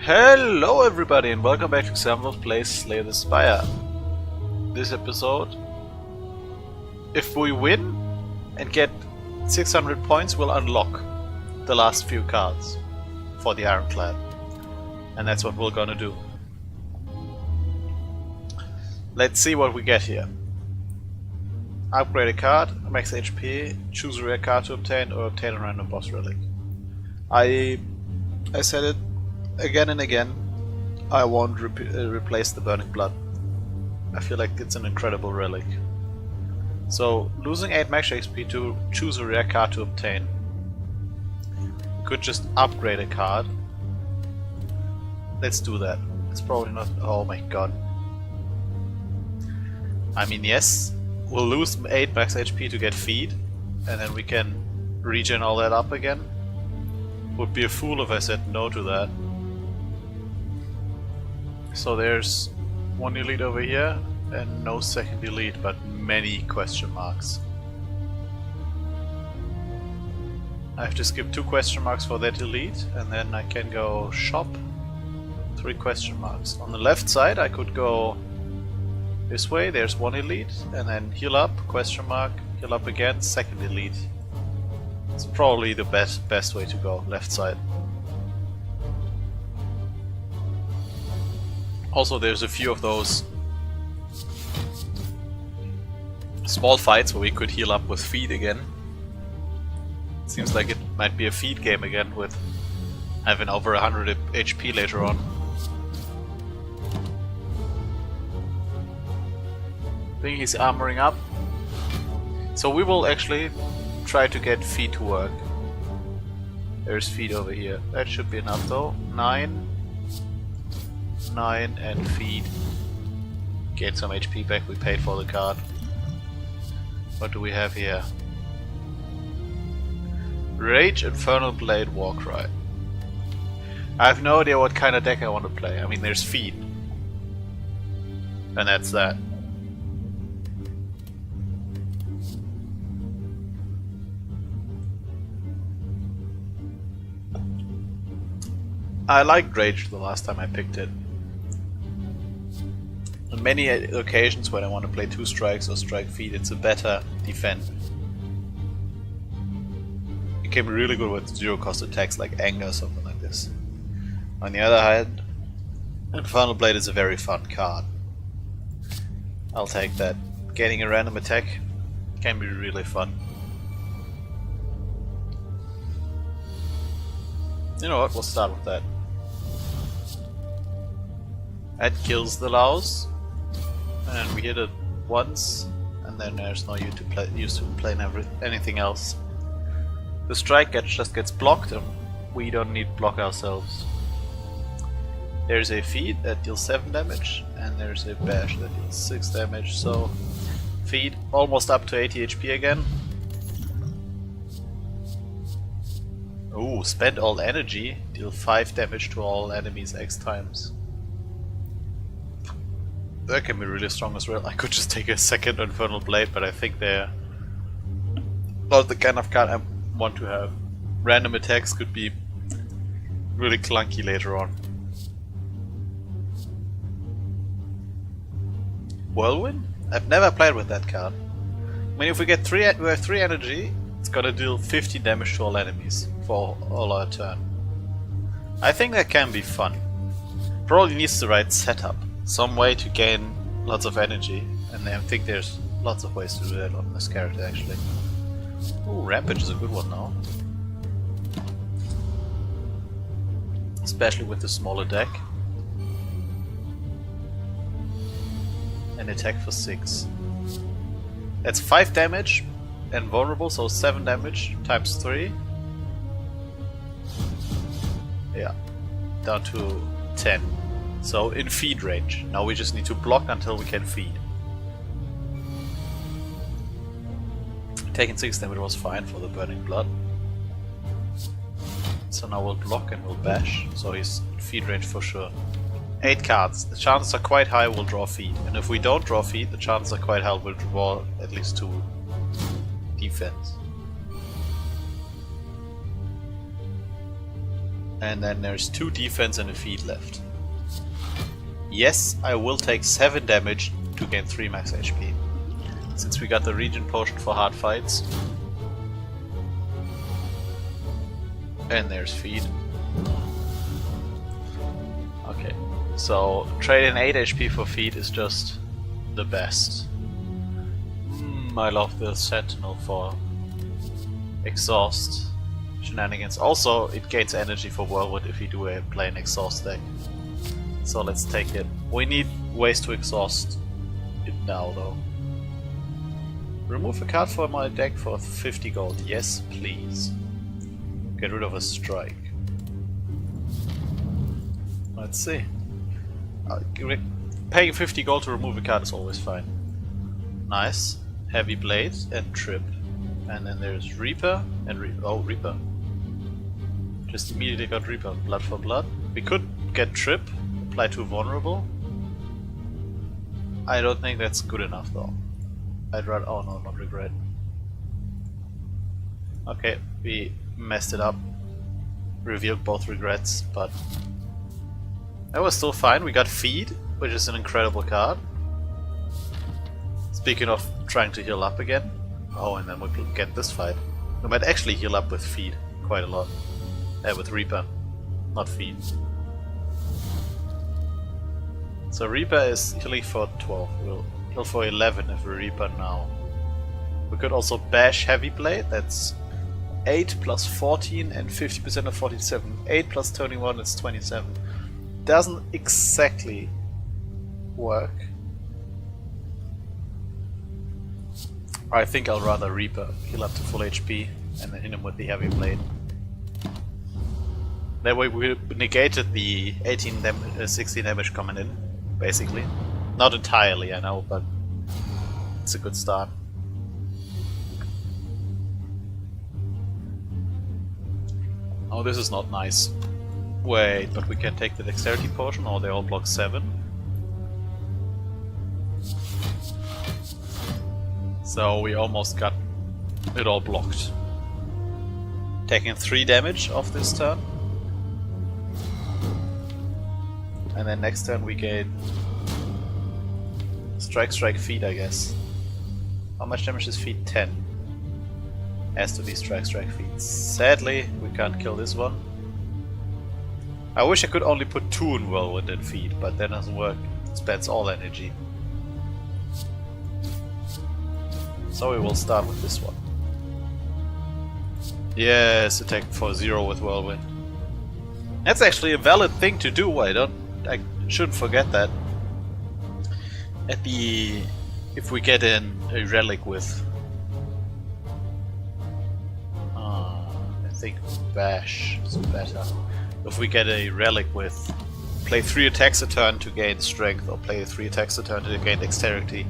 Hello everybody and welcome back to Samuel's Plays Slay the Spire. This episode, if we win and get 600 points, we'll unlock the last few cards for the Ironclad. And that's what we're gonna do. Let's see what we get here. Upgrade a card, max HP, choose a rare card to obtain, or obtain a random boss relic. I said it again and again, I won't replace the Burning Blood. I feel like it's an incredible relic. So, losing 8 max XP to choose a rare card to obtain. Could just upgrade a card. Let's do that. It's probably not... oh my god. I mean, yes, we'll lose 8 max HP to get feed, and then we can regen all that up again. Would be a fool if I said no to that. So there's one elite over here, and no second elite, but many question marks. I have to skip 2 question marks for that elite, and then I can go shop, 3 question marks. On the left side I could go this way, there's 1 elite, and then heal up, question mark, heal up again, second elite. It's probably the best way to go, left side. Also, there's a few of those small fights where we could heal up with feed again. Seems like it might be a feed game again with having over 100 HP later on. I think he's armoring up. So we will actually try to get feed to work. There's feed over here. That should be enough though. 9 and feed. Get some HP back, we paid for the card. What do we have here? Rage, Infernal Blade, Warcry. I have no idea what kind of deck I want to play. I mean, there's feed. And that's that. I liked Rage the last time I picked it. On many occasions when I want to play 2 strikes or strike feed, it's a better defend. It can be really good with 0 cost attacks like Anger or something like this. On the other hand, Infernal Blade is a very fun card. I'll take that. Getting a random attack can be really fun. You know what, we'll start with that. That kills the Laos. And we hit it once, and then there's no use to playing anything else. The strike just gets blocked, and we don't need block ourselves. There's a feed that deals 7 damage, and there's a bash that deals 6 damage, so feed almost up to 80 HP again. Ooh, spend all energy, deal 5 damage to all enemies X times. That can be really strong as well. I could just take a second Infernal Blade, but I think they're not the kind of card I want to have. Random attacks could be really clunky later on. Whirlwind? I've never played with that card. I mean, if we have 3 energy, it's gonna deal 50 damage to all enemies for all our turn. I think that can be fun. Probably needs the right setup. Some way to gain lots of energy, and I think there's lots of ways to do that on this character actually. Ooh, Rampage is a good one now. Especially with the smaller deck. An attack for 6. That's 5 damage and vulnerable, so 7 damage times 3. Yeah, down to 10. So in feed range. Now we just need to block until we can feed. Taking 6 damage was fine for the Burning Blood. So now we'll block and we'll bash. So he's in feed range for sure. 8 cards. The chances are quite high we'll draw feed. And if we don't draw feed, the chances are quite high we'll draw at least 2 defense. And then there's 2 defense and a feed left. Yes, I will take 7 damage to gain 3 max HP. Since we got the regen potion for hard fights. And there's feed. Okay, so trading 8 HP for feed is just the best. I love the sentinel for exhaust shenanigans. Also, it gains energy for whirlwind if you do a plain exhaust deck. So let's take it. We need ways to exhaust it now though. Remove a card from my deck for 50 gold. Yes, please. Get rid of a strike. Let's see. Paying 50 gold to remove a card is always fine. Nice. Heavy blade and trip. And then there's Reaper and Reaper. Just immediately got Reaper. Blood for blood. We could get trip. Apply to vulnerable. I don't think that's good enough though. I'd rather. Oh no, not regret. Okay, we messed it up. Revealed both regrets, but that was still fine. We got feed, which is an incredible card. Speaking of trying to heal up again. Oh, and then we get this fight. We might actually heal up with feed quite a lot. With Reaper, not feed. So Reaper is healing for 12. We'll heal for 11 if we Reaper now. We could also bash Heavy Blade. That's 8 plus 14 and 50% of 47. 8 plus 21 is 27. Doesn't exactly work. I think I'll rather Reaper, heal up to full HP, and then hit him with the Heavy Blade. That way we negated the 16 damage coming in, basically. Not entirely, I know, but it's a good start. Oh, this is not nice. Wait, but we can take the dexterity potion, or they all block 7. So we almost got it all blocked. Taking 3 damage off this turn. And then next turn we get Strike, Feed, I guess. How much damage is Feed? 10. Has to be Strike, Feed. Sadly, we can't kill this one. I wish I could only put 2 in Whirlwind and Feed, but that doesn't work. It spends all energy. So we will start with this one. Yes, attack for 0 with Whirlwind. That's actually a valid thing to do. I shouldn't forget that. If we get in a relic with, I think bash is better. If we get a relic with play 3 attacks a turn to gain strength, or play 3 attacks a turn to gain dexterity,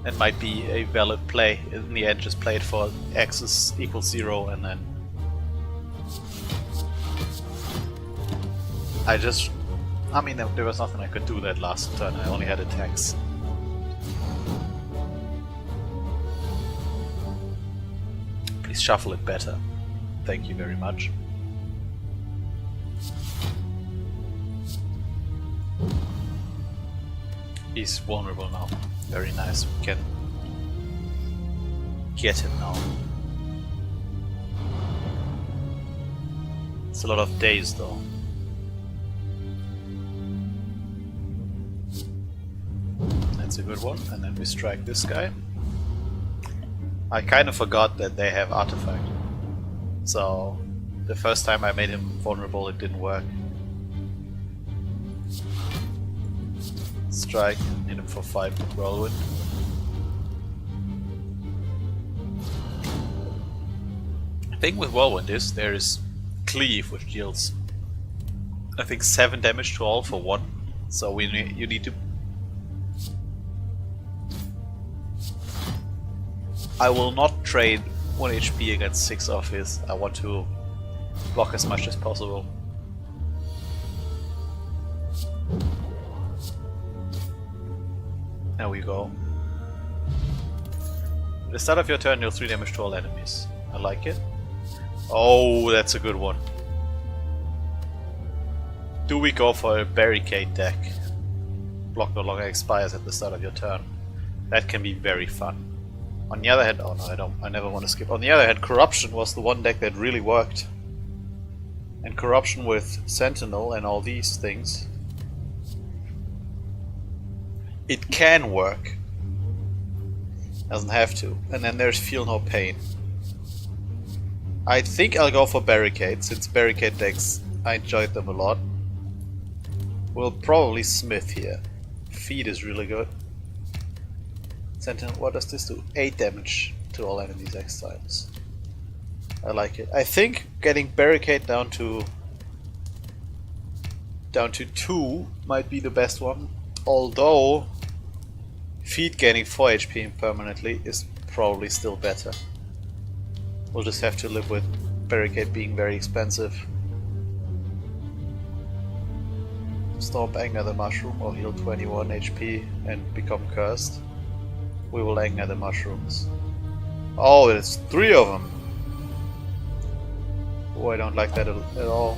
that might be a valid play. In the end, just play it for x is equals 0, and then I mean, there was nothing I could do that last turn. I only had attacks. Please shuffle it better. Thank you very much. He's vulnerable now. Very nice. We can get him now. It's a lot of days though. That's a good one. And then we strike this guy. I kind of forgot that they have artifact. So the first time I made him vulnerable, it didn't work. Strike, hit him for 5 with Whirlwind. The thing with Whirlwind is there is Cleave, which deals I think 7 damage to all for 1. So you need to. I will not trade 1 HP against 6 of his. I want to block as much as possible. There we go. At the start of your turn, deal 3 damage to all enemies. I like it. Oh, that's a good one. Do we go for a barricade deck? Block no longer expires at the start of your turn. That can be very fun. On the other hand, oh no, I never want to skip. On the other hand, Corruption was the one deck that really worked. And Corruption with Sentinel and all these things, it can work. Doesn't have to. And then there's Feel No Pain. I think I'll go for Barricade, since Barricade decks, I enjoyed them a lot. We'll probably Smith here. Feed is really good. Sentinel, what does this do? 8 damage to all enemies X times. I like it. I think getting Barricade down to 2 might be the best one. Although Feed gaining 4 HP permanently is probably still better. We'll just have to live with Barricade being very expensive. Stomp Anger the Mushroom or heal 21 HP and become cursed. We will Anger the Mushrooms. Oh, it's 3 of them! Oh, I don't like that at all.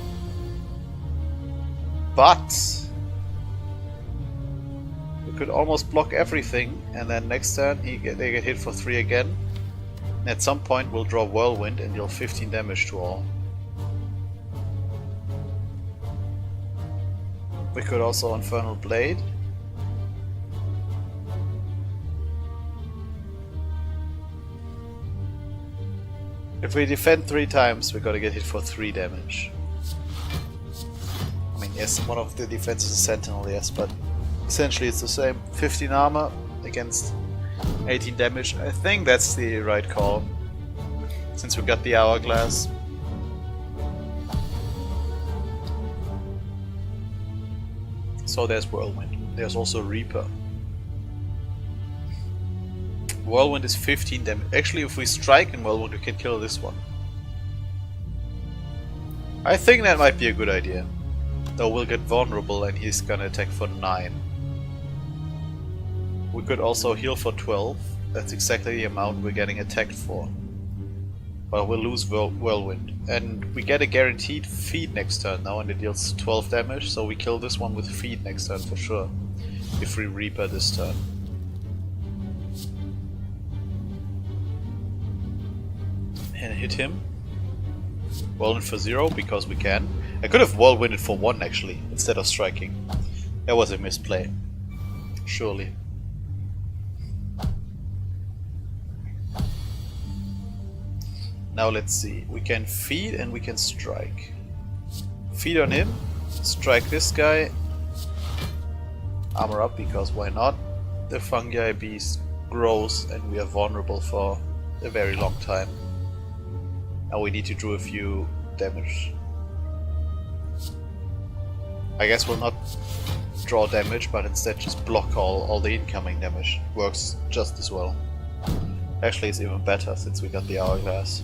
But we could almost block everything, and then next turn they get hit for 3 again. And at some point we'll draw Whirlwind and deal 15 damage to all. We could also Infernal Blade. If we defend 3 times, we're gonna get hit for 3 damage. I mean, yes, one of the defenses is Sentinel, yes, but essentially it's the same. 15 armor against 18 damage. I think that's the right call, since we got the Hourglass. So there's Whirlwind. There's also Reaper. Whirlwind is 15 damage. Actually, if we strike in Whirlwind, we can kill this one. I think that might be a good idea. Though we'll get vulnerable and he's gonna attack for 9. We could also heal for 12. That's exactly the amount we're getting attacked for. But we'll lose Whirlwind. And we get a guaranteed Feed next turn now, and it deals 12 damage, so we kill this one with Feed next turn for sure. If we Reaper this turn. And hit him. Whirlwind for 0 because we can. I could have Whirlwinded for 1 actually, instead of striking. That was a misplay. Surely. Now let's see. We can Feed and we can strike. Feed on him. Strike this guy. Armor up because why not? The Fungi Beast grows and we are vulnerable for a very long time. Now we need to do a few damage. I guess we'll not draw damage, but instead just block all the incoming damage. Works just as well. Actually, it's even better since we got the Hourglass.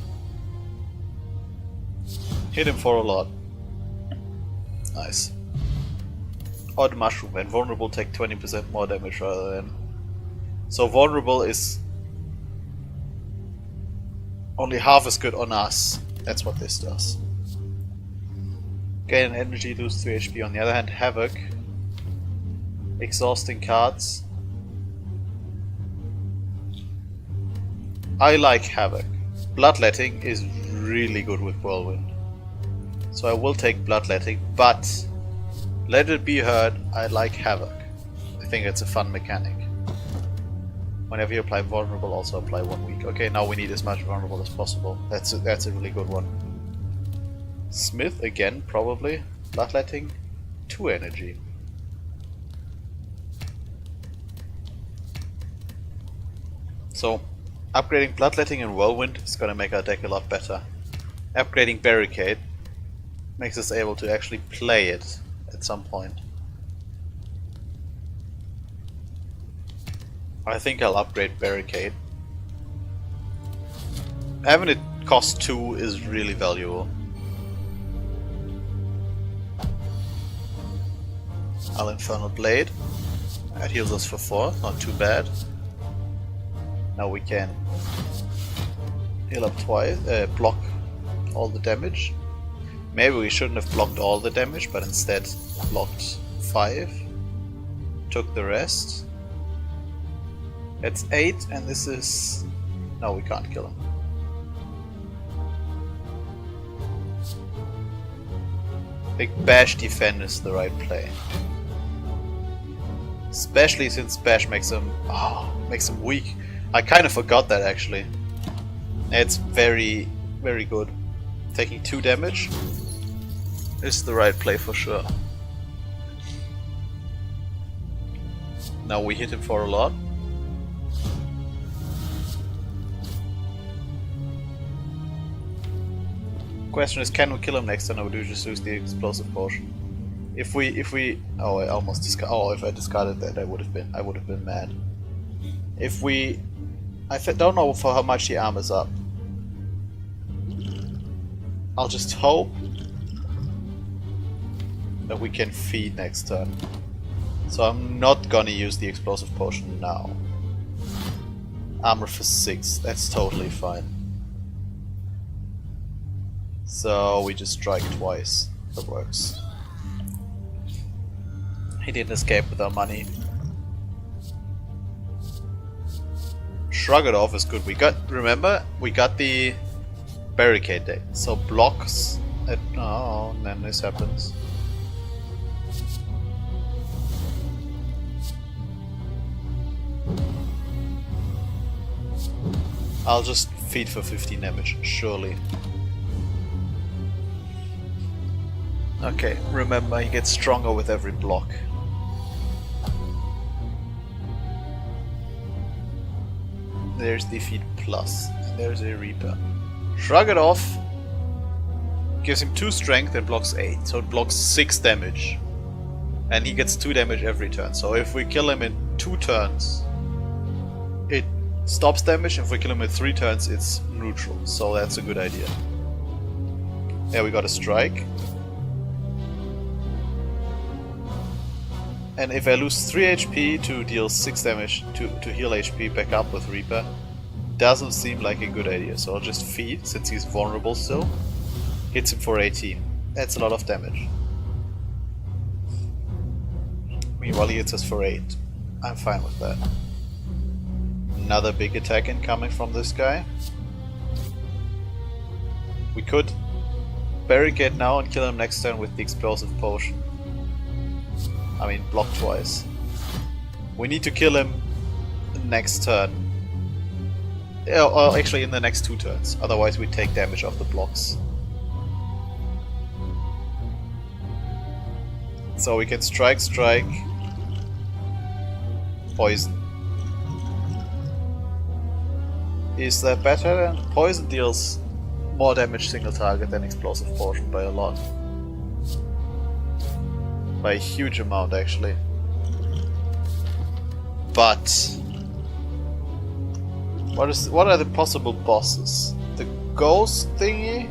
Hit him for a lot. Nice. Odd Mushroom and Vulnerable take 20% more damage rather than... So Vulnerable is only half as good on us. That's what this does. Gain energy, lose 3 HP. On the other hand, Havoc. Exhausting cards. I like Havoc. Bloodletting is really good with Whirlwind. So I will take Bloodletting, but let it be heard, I like Havoc. I think it's a fun mechanic. Whenever you apply Vulnerable, also apply 1 week. Okay, now we need as much Vulnerable as possible. That's a really good one. Smith again, probably. Bloodletting, 2 energy. So, upgrading Bloodletting and Whirlwind is gonna make our deck a lot better. Upgrading Barricade makes us able to actually play it at some point. I think I'll upgrade Barricade. Having it cost 2 is really valuable. I'll Infernal Blade. That heals us for 4, not too bad. Now we can heal up twice, block all the damage. Maybe we shouldn't have blocked all the damage, but instead blocked 5. Took the rest. That's 8, and this is... No, we can't kill him. I think Bash defend is the right play. Especially since Bash makes him weak. I kind of forgot that actually. It's very, very good. Taking 2 damage is the right play for sure. Now we hit him for a lot. Question is, can we kill him next turn, or do we just use the explosive potion? If oh, I almost discarded. Oh, if I discarded that, I would have been mad. If we, don't know for how much the armor's up. I'll just hope that we can feed next turn. So I'm not gonna use the explosive potion now. Armor for 6, that's totally fine. So we just strike twice. That works. He didn't escape with our money. Shrug it off is good. Remember, we got the barricade deck. So blocks at and then this happens. I'll just feed for 15 damage, surely. Okay, remember, he gets stronger with every block. There's defeat plus, and there's a Reaper. Shrug it off. Gives him 2 strength and blocks 8, so it blocks 6 damage. And he gets 2 damage every turn, so if we kill him in 2 turns, it stops damage. If we kill him in 3 turns, it's neutral, so that's a good idea. Yeah, we got a strike. And if I lose 3 HP to deal 6 damage to heal HP back up with Reaper, doesn't seem like a good idea. So I'll just feed, since he's vulnerable still. Hits him for 18. That's a lot of damage. Meanwhile he hits us for 8. I'm fine with that. Another big attack incoming from this guy. We could barricade now and kill him next turn with the explosive potion. I mean, block twice. We need to kill him next turn. Yeah, or actually in the next 2 turns. Otherwise we take damage off the blocks. So we can strike, poison. Is that better? Poison deals more damage single target than explosive potion by a lot. By a huge amount actually. But what are the possible bosses? The ghost thingy?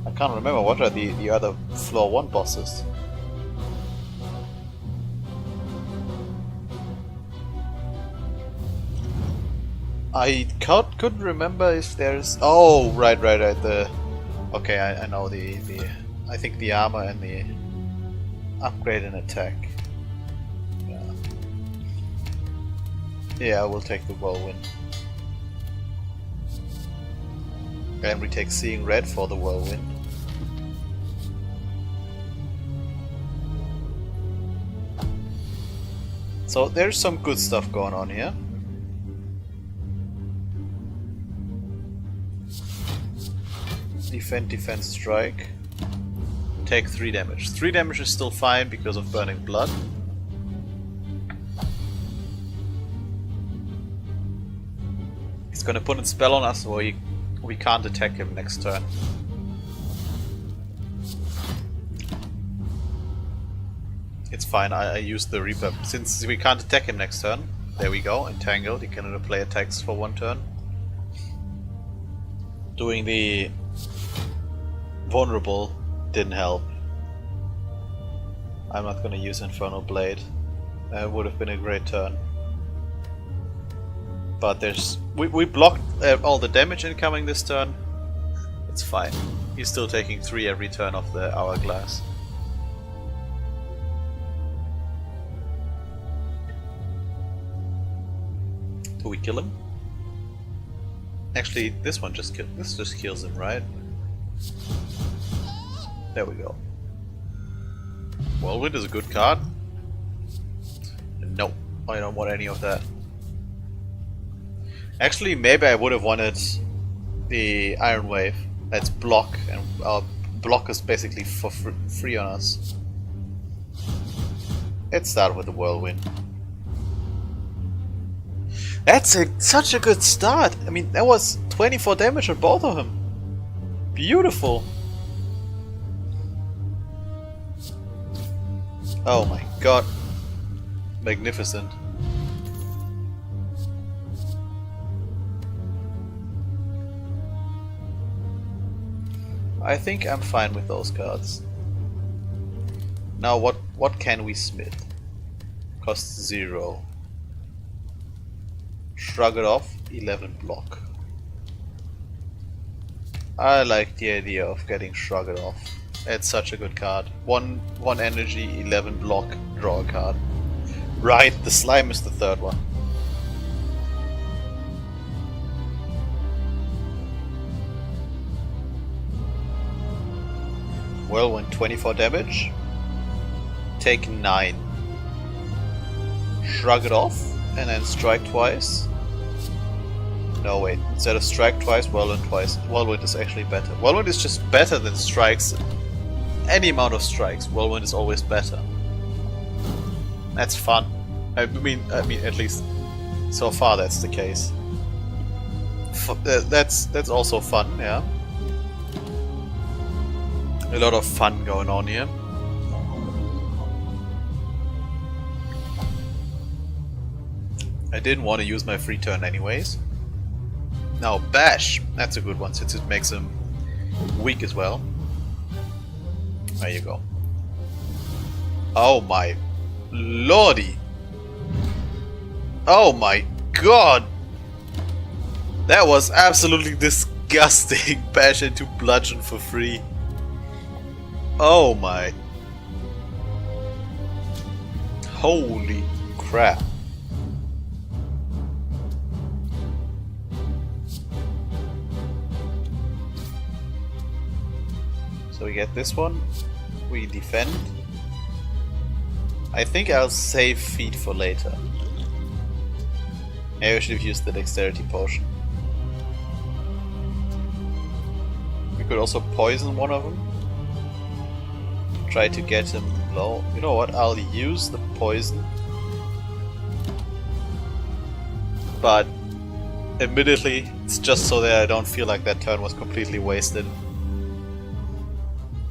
I can't remember. What are the other floor 1 bosses? I couldn't remember if there's... Oh, right. Okay, I know the... I think the armor and the upgrade and attack. Yeah, we'll take the whirlwind. And we take seeing red for the whirlwind. So there's some good stuff going on here. Defend, strike. Take 3 damage. 3 damage is still fine because of burning blood. He's gonna put a spell on us so we can't attack him next turn. It's fine, I used the Reaper. Since we can't attack him next turn, there we go, entangled. He can play attacks for 1 turn. Doing the vulnerable didn't help. I'm not gonna use Infernal Blade. That would have been a great turn. But we blocked all the damage incoming this turn. It's fine. He's still taking 3 every turn of the hourglass. Do we kill him? Actually, this just kills him, right? There we go. Whirlwind is a good card. No, I don't want any of that. Actually, maybe I would have wanted the Iron Wave. Let's block, and our block is basically for free on us. Let's start with the Whirlwind. That's such a good start! I mean, that was 24 damage on both of them. Beautiful! Oh my god. Magnificent. I think I'm fine with those cards. Now what can we smith? Costs 0. Shrug it off, 11 block. I like the idea of getting Shrug it off. It's such a good card. 1 energy, 11 block, draw a card. Right, the slime is the third one. Whirlwind 24 damage. Take 9. Shrug it off and then strike twice. No wait, instead of strike twice, Whirlwind twice. Whirlwind is actually better. Whirlwind is just better than strikes. Any amount of strikes, Whirlwind is always better. That's fun. I mean at least so far that's the case. That's also fun, yeah. A lot of fun going on here. I didn't want to use my free turn anyways. Now Bash, that's a good one since it makes him weak as well. There you go. Oh my lordy! Oh my god! That was absolutely disgusting. Bash into Bludgeon for free. Oh my. Holy crap. So we get this one. We defend. I think I'll save feet for later. Maybe I should have used the dexterity potion. We could also poison one of them. Try to get him low. You know what? I'll use the poison. But admittedly, it's just so that I don't feel like that turn was completely wasted.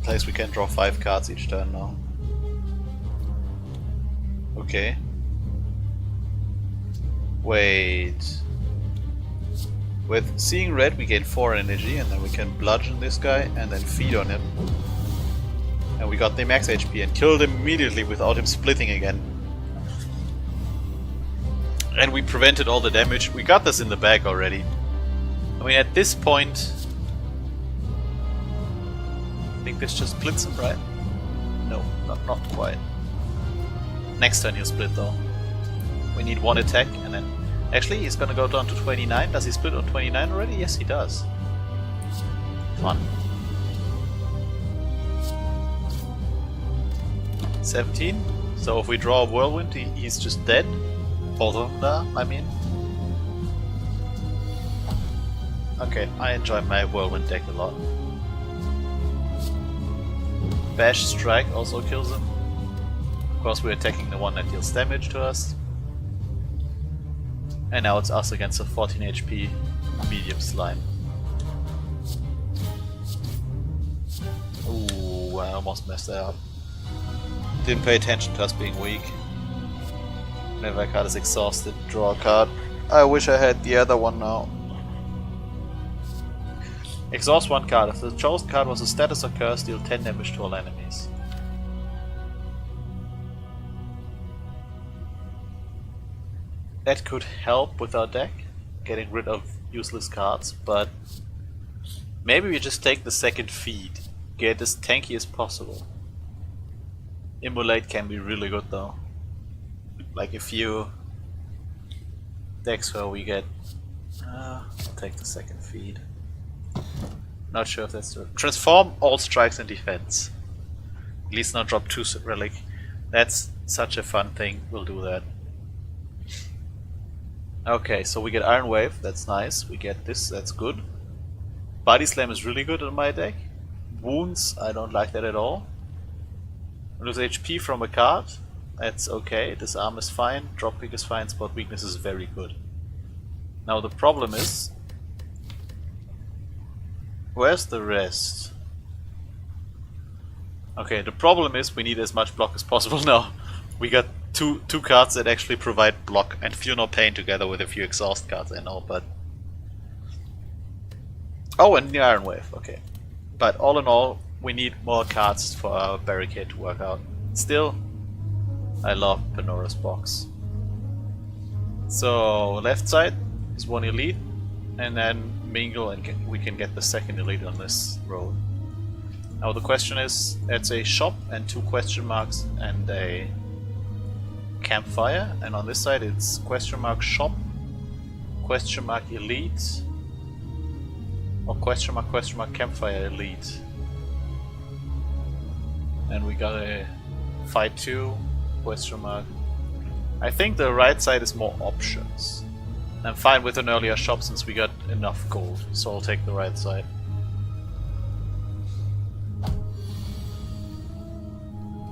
At least we can draw 5 cards each turn now. Okay. Wait. With seeing red we gain 4 energy and then we can bludgeon this guy and then feed on him. And we got the max HP and killed him immediately without him splitting again. And we prevented all the damage. We got this in the bag already. I mean, at this point... I think this just splits him, right? No, not quite. Next turn he'll split though. We need 1 attack and then... Actually, he's gonna go down to 29. Does he split on 29 already? Yes, he does. Fun. 17. So if we draw a Whirlwind, he's just dead. Both of them are, I mean. Okay, I enjoy my Whirlwind deck a lot. Bash Strike also kills him. Of course, we're attacking the one that deals damage to us. And now it's us against a 14 HP medium slime. Ooh, I almost messed that up. Didn't pay attention to us being weak. Whenever a card is exhausted, draw a card. I wish I had the other one now. Exhaust 1 card. If the chosen card was a status or curse, deal 10 damage to all enemies. That could help with our deck, getting rid of useless cards, but Maybe we just take the second feed. Get as tanky as possible. Immolate can be really good though. Like a few decks where we get... I'll take the second feed. Not sure if that's true. Transform all strikes in defense. At least not drop 2 relic. That's such a fun thing. We'll do that. Okay, so we get Iron Wave. That's nice. We get this. That's good. Body Slam is really good in my deck. Wounds, I don't like that at all. Lose HP from a card. That's okay. Disarm is fine. Drop kick is fine. Spot weakness is very good. Now the problem is... where's the rest? Okay, the problem is we need as much block as possible now. We got two cards that actually provide block and Feel No Pain together with a few exhaust cards, I know, but... oh, and the Iron Wave, okay. But all in all, we need more cards for our barricade to work out. Still, I love Panora's box. So, left side is 1 elite, and then mingle and we can get the second elite on this road. Now the question is, it's a shop and 2 question marks and a campfire, and on this side it's question mark shop, question mark elite, or question mark campfire elite. And we got a fight 2, question mark. I think the right side is more options. I'm fine with an earlier shop since we got enough gold, so I'll take the right side.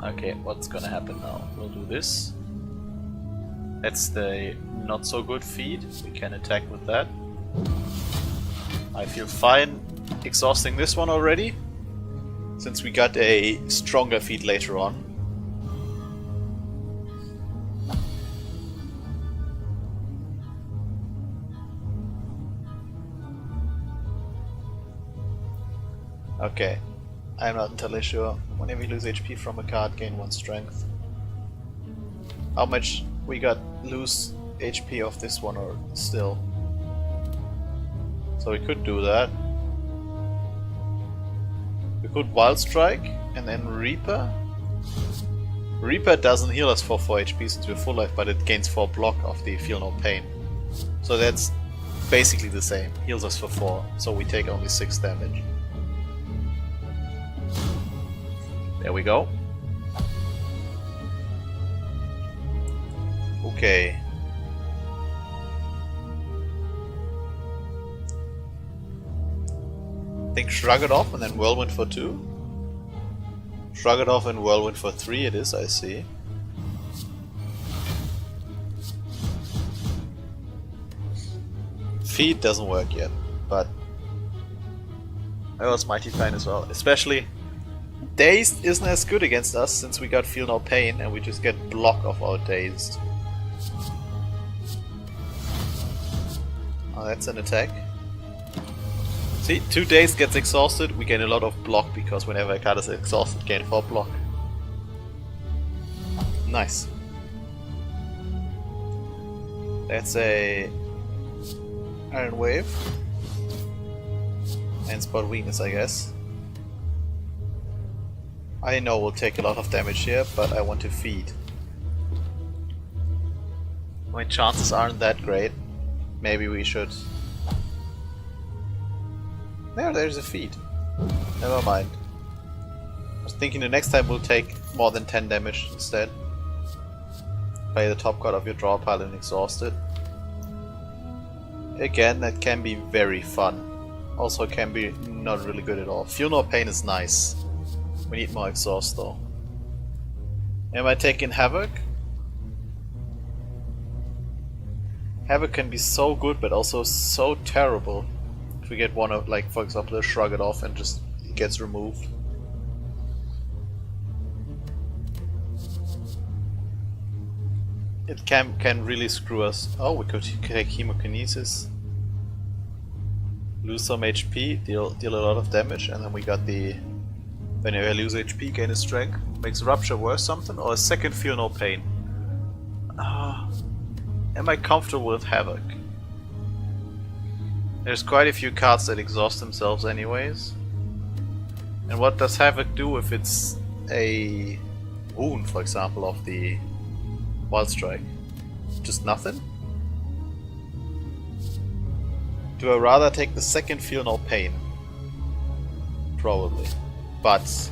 Okay, what's gonna happen now? We'll do this. That's the not so good feed. We can attack with that. I feel fine exhausting this one already, since we got a stronger feed later on. Okay, I'm not entirely sure. Whenever you lose HP from a card, gain 1 strength. How much we got lose HP of this one or still? So we could do that. We could Wild Strike and then Reaper. Reaper doesn't heal us for 4 HP since we're full life, but it gains 4 block of the Feel No Pain. So that's basically the same. Heals us for 4, so we take only 6 damage. There we go. Okay. I think Shrug It Off and then Whirlwind for 2. Shrug It Off and Whirlwind for 3 it is, I see. Feed doesn't work yet, but I was Mighty Fine as well. Especially Dazed isn't as good against us since we got Feel No Pain and we just get block of our Dazed. Oh, that's an attack. See, 2 Dazed gets exhausted, we gain a lot of block because whenever a card is exhausted, gain 4 block. Nice. That's a Iron Wave. And Spot Weakness, I guess. I know we'll take a lot of damage here, but I want to feed. My chances aren't that great. Maybe we should... there's a feed. Never mind. I was thinking the next time we'll take more than 10 damage instead. Play the top card of your draw pile and exhaust it. Again, that can be very fun. Also can be not really good at all. Feel No Pain is nice. We need more exhaust though. Am I taking Havoc? Havoc can be so good but also so terrible. If we get one of, like, for example, a Shrug It Off and just it gets removed. It can really screw us. Oh, we could take Hemokinesis. Lose some HP, deal a lot of damage, and then we got the... whenever I lose HP, gain a strength. Makes Rupture worse something, or a second Feel No Pain. Am I comfortable with Havoc? There's quite a few cards that exhaust themselves anyways. And what does Havoc do if it's a wound, for example, of the Wild Strike? Just nothing? Do I rather take the second Feel No Pain? Probably. But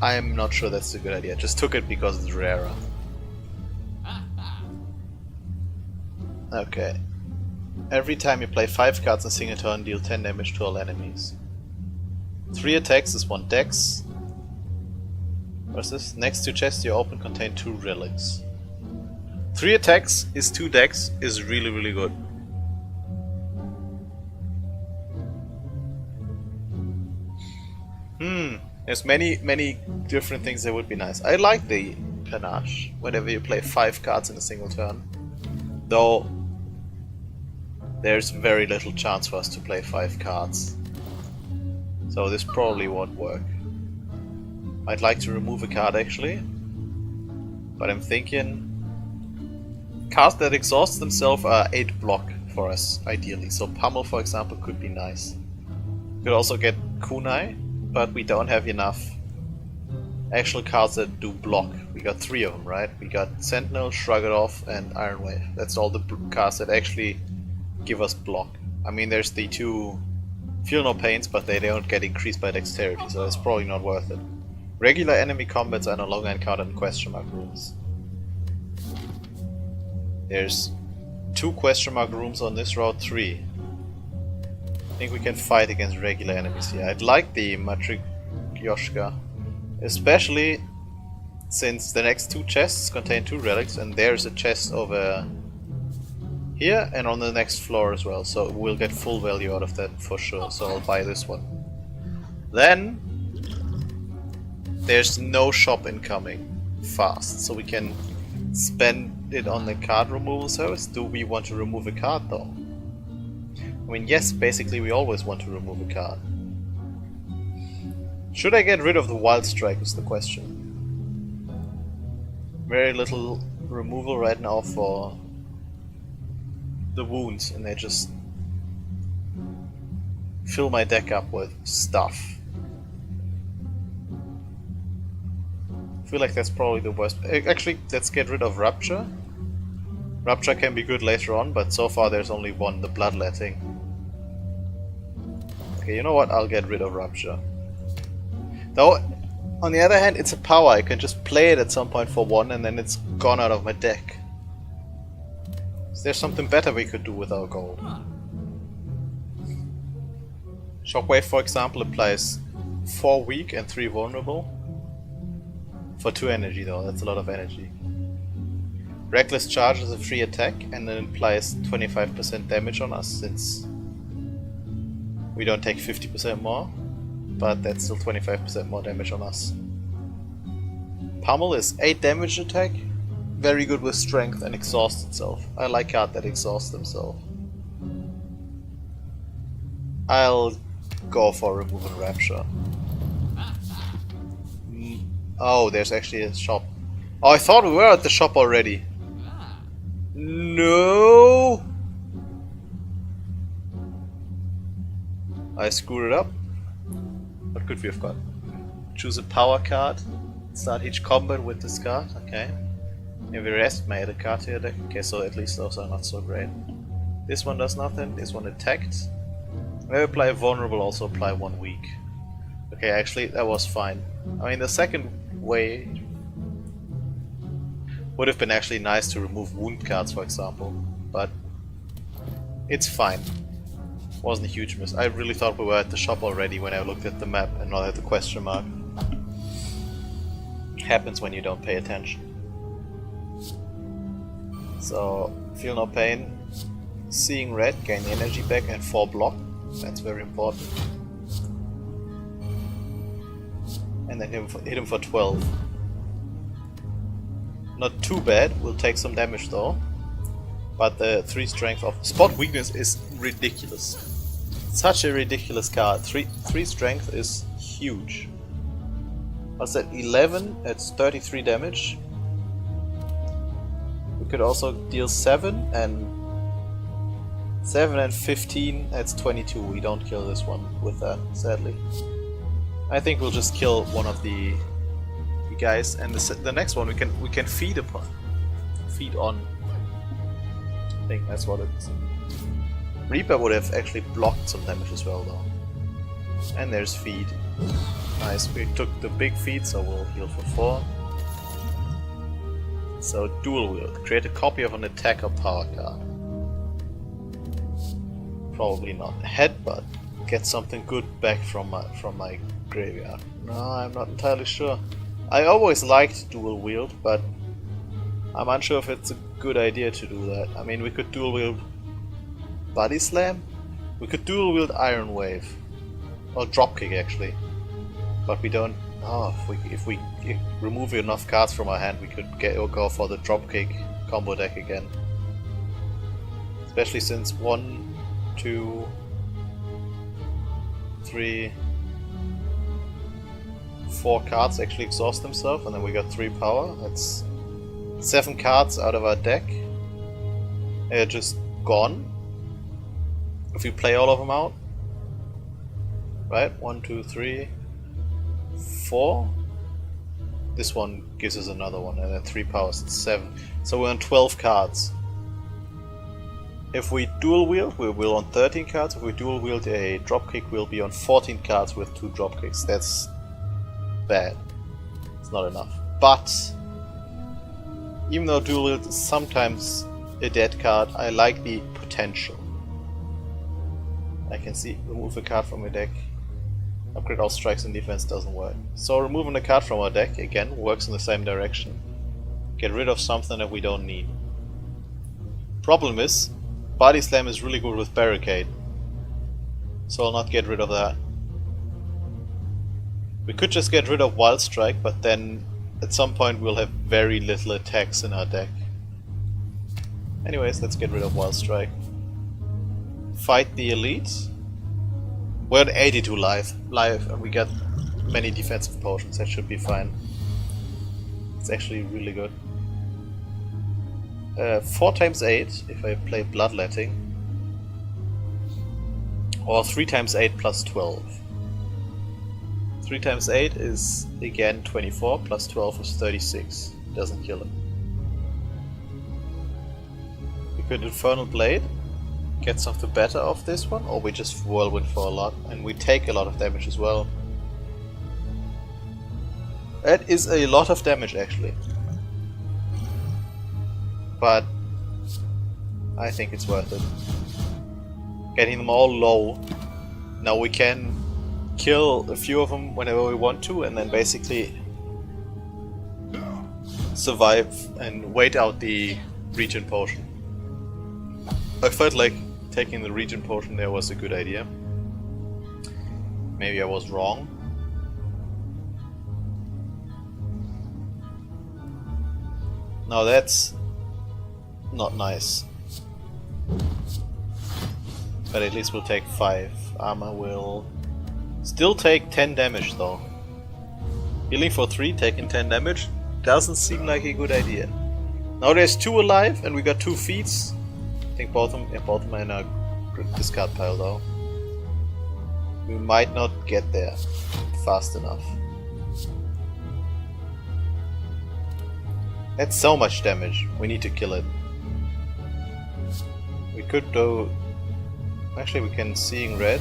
I'm not sure that's a good idea. Just took it because it's rarer. Okay. Every time you play 5 cards in a single turn, deal 10 damage to all enemies. 3 attacks is 1 dex. What's this? Next 2 chests you open contain 2 relics. 3 attacks is 2 dex is really, really good. There's many different things that would be nice. I like the panache whenever you play 5 cards in a single turn. Though there's very little chance for us to play 5 cards. So this probably won't work. I'd like to remove a card actually. But I'm thinking cards that exhaust themselves are 8 block for us ideally. So Pummel, for example, could be nice. Could also get Kunai, but we don't have enough actual cards that do block. We got 3 of them, right? We got Sentinel, Shrug It Off, and Iron Wave. That's all the cards that actually give us block. I mean, there's the 2 Feel No Pains, but they don't get increased by dexterity, so it's probably not worth it. Regular enemy combats are no longer encountered in question mark rooms. There's 2 question mark rooms on this route, 3. I think we can fight against regular enemies here. I'd like the Matryoshka, especially since the next 2 chests contain 2 relics, and there's a chest over here and on the next floor as well, so we'll get full value out of that for sure, so I'll buy this one. Then there's no shop incoming fast, so we can spend it on the card removal service. Do we want to remove a card though? I mean, yes, basically we always want to remove a card. Should I get rid of the Wild Strike is the question. Very little removal right now for the wounds, and they just fill my deck up with stuff. I feel like that's probably the worst. Actually, let's get rid of Rupture. Rupture can be good later on, but so far there's only one, the Bloodletting. Okay, you know what? I'll get rid of Rupture. Though, on the other hand, it's a power. I can just play it at some point for 1 and then it's gone out of my deck. Is there something better we could do with our gold? Shockwave, for example, applies 4 weak and 3 vulnerable. For 2 energy though, that's a lot of energy. Reckless Charge is a free attack and it implies 25% damage on us since we don't take 50% more, but that's still 25% more damage on us. Pummel is 8 damage attack, very good with strength and exhausts itself. I like cards that exhaust themselves. I'll go for removal Rapture. Oh, there's actually a shop. Oh, I thought we were at the shop already. No! I screwed it up. What could we have got? Choose a power card. Start each combat with this card. Okay. Maybe rest my other card here. Okay, so at least those are not so great. This one does nothing. This one attacked. Maybe apply vulnerable, also apply 1 weak. Okay, actually that was fine. I mean, the second way would have been actually nice to remove wound cards, for example, but it's fine. Wasn't a huge miss. I really thought we were at the shop already when I looked at the map and not at the question mark. Happens when you don't pay attention. So, Feel No Pain, Seeing Red, gain the energy back and 4 block. That's very important. And then hit him for 12. Not too bad, we'll take some damage though. But the 3 strength of Spot Weakness is ridiculous. Such a ridiculous card. 3 strength is huge. What's that? 11? That's 33 damage. We could also deal 7 and 7 and 15, that's 22. We don't kill this one with that, sadly. I think we'll just kill one of the guys, and the next one we can feed upon. Feed on. I think that's what it is. Reaper would have actually blocked some damage as well though. And there's feed. Nice, we took the big feed, so we'll heal for 4. So dual wield. Create a copy of an attack or power card. Probably not. Headbutt. Get something good back from my graveyard. No, I'm not entirely sure. I always liked dual wield, but I'm unsure if it's a good idea to do that. I mean, we could dual wield Body Slam. We could dual wield Iron Wave. Or Dropkick actually. But we don't... Oh, if we remove enough cards from our hand, we could go for the Dropkick combo deck again. Especially since 1, 2, 3, 4 cards actually exhaust themselves, and then we got 3 power. That's 7 cards out of our deck. They're just gone. If we play all of them out. Right? 1, 2, 3, 4. This one gives us another one, and then 3 powers, it's 7. So we're on 12 cards. If we dual wield, we're on 13 cards. If we dual wield a dropkick, we'll be on 14 cards with 2 dropkicks. That's bad. It's not enough. But even though dual wield is sometimes a dead card, I like the potential. I can see remove a card from a deck. Upgrade all strikes and defense doesn't work. So removing a card from our deck again works in the same direction. Get rid of something that we don't need. Problem is, Body Slam is really good with Barricade. So I'll not get rid of that. We could just get rid of Wild Strike, but then at some point we'll have very little attacks in our deck. Anyways, let's get rid of Wild Strike. Fight the Elite. We're at 82 life, and we got many defensive potions. That should be fine. It's actually really good. 4 times 8 if I play Bloodletting, or 3 times 8 plus 12. 3 times 8 is again 24, plus 12 is 36. Doesn't kill him. We could Infernal Blade, get something better off this one, or we just Whirlwind for a lot, and we take a lot of damage as well. That is a lot of damage actually. But I think it's worth it. Getting them all low. Now we can kill a few of them whenever we want to, and then basically survive and wait out the regen potion. I felt like taking the regen potion there was a good idea. Maybe I was wrong. Now that's not nice. But at least we'll take 5. Armor will still take 10 damage though. Healing for 3, taking 10 damage doesn't seem like a good idea. Now there's 2 alive and we got 2 feats. I think both of them are in our discard pile though. We might not get there fast enough. That's so much damage. We need to kill it. We could do... Actually we can Seeing Red,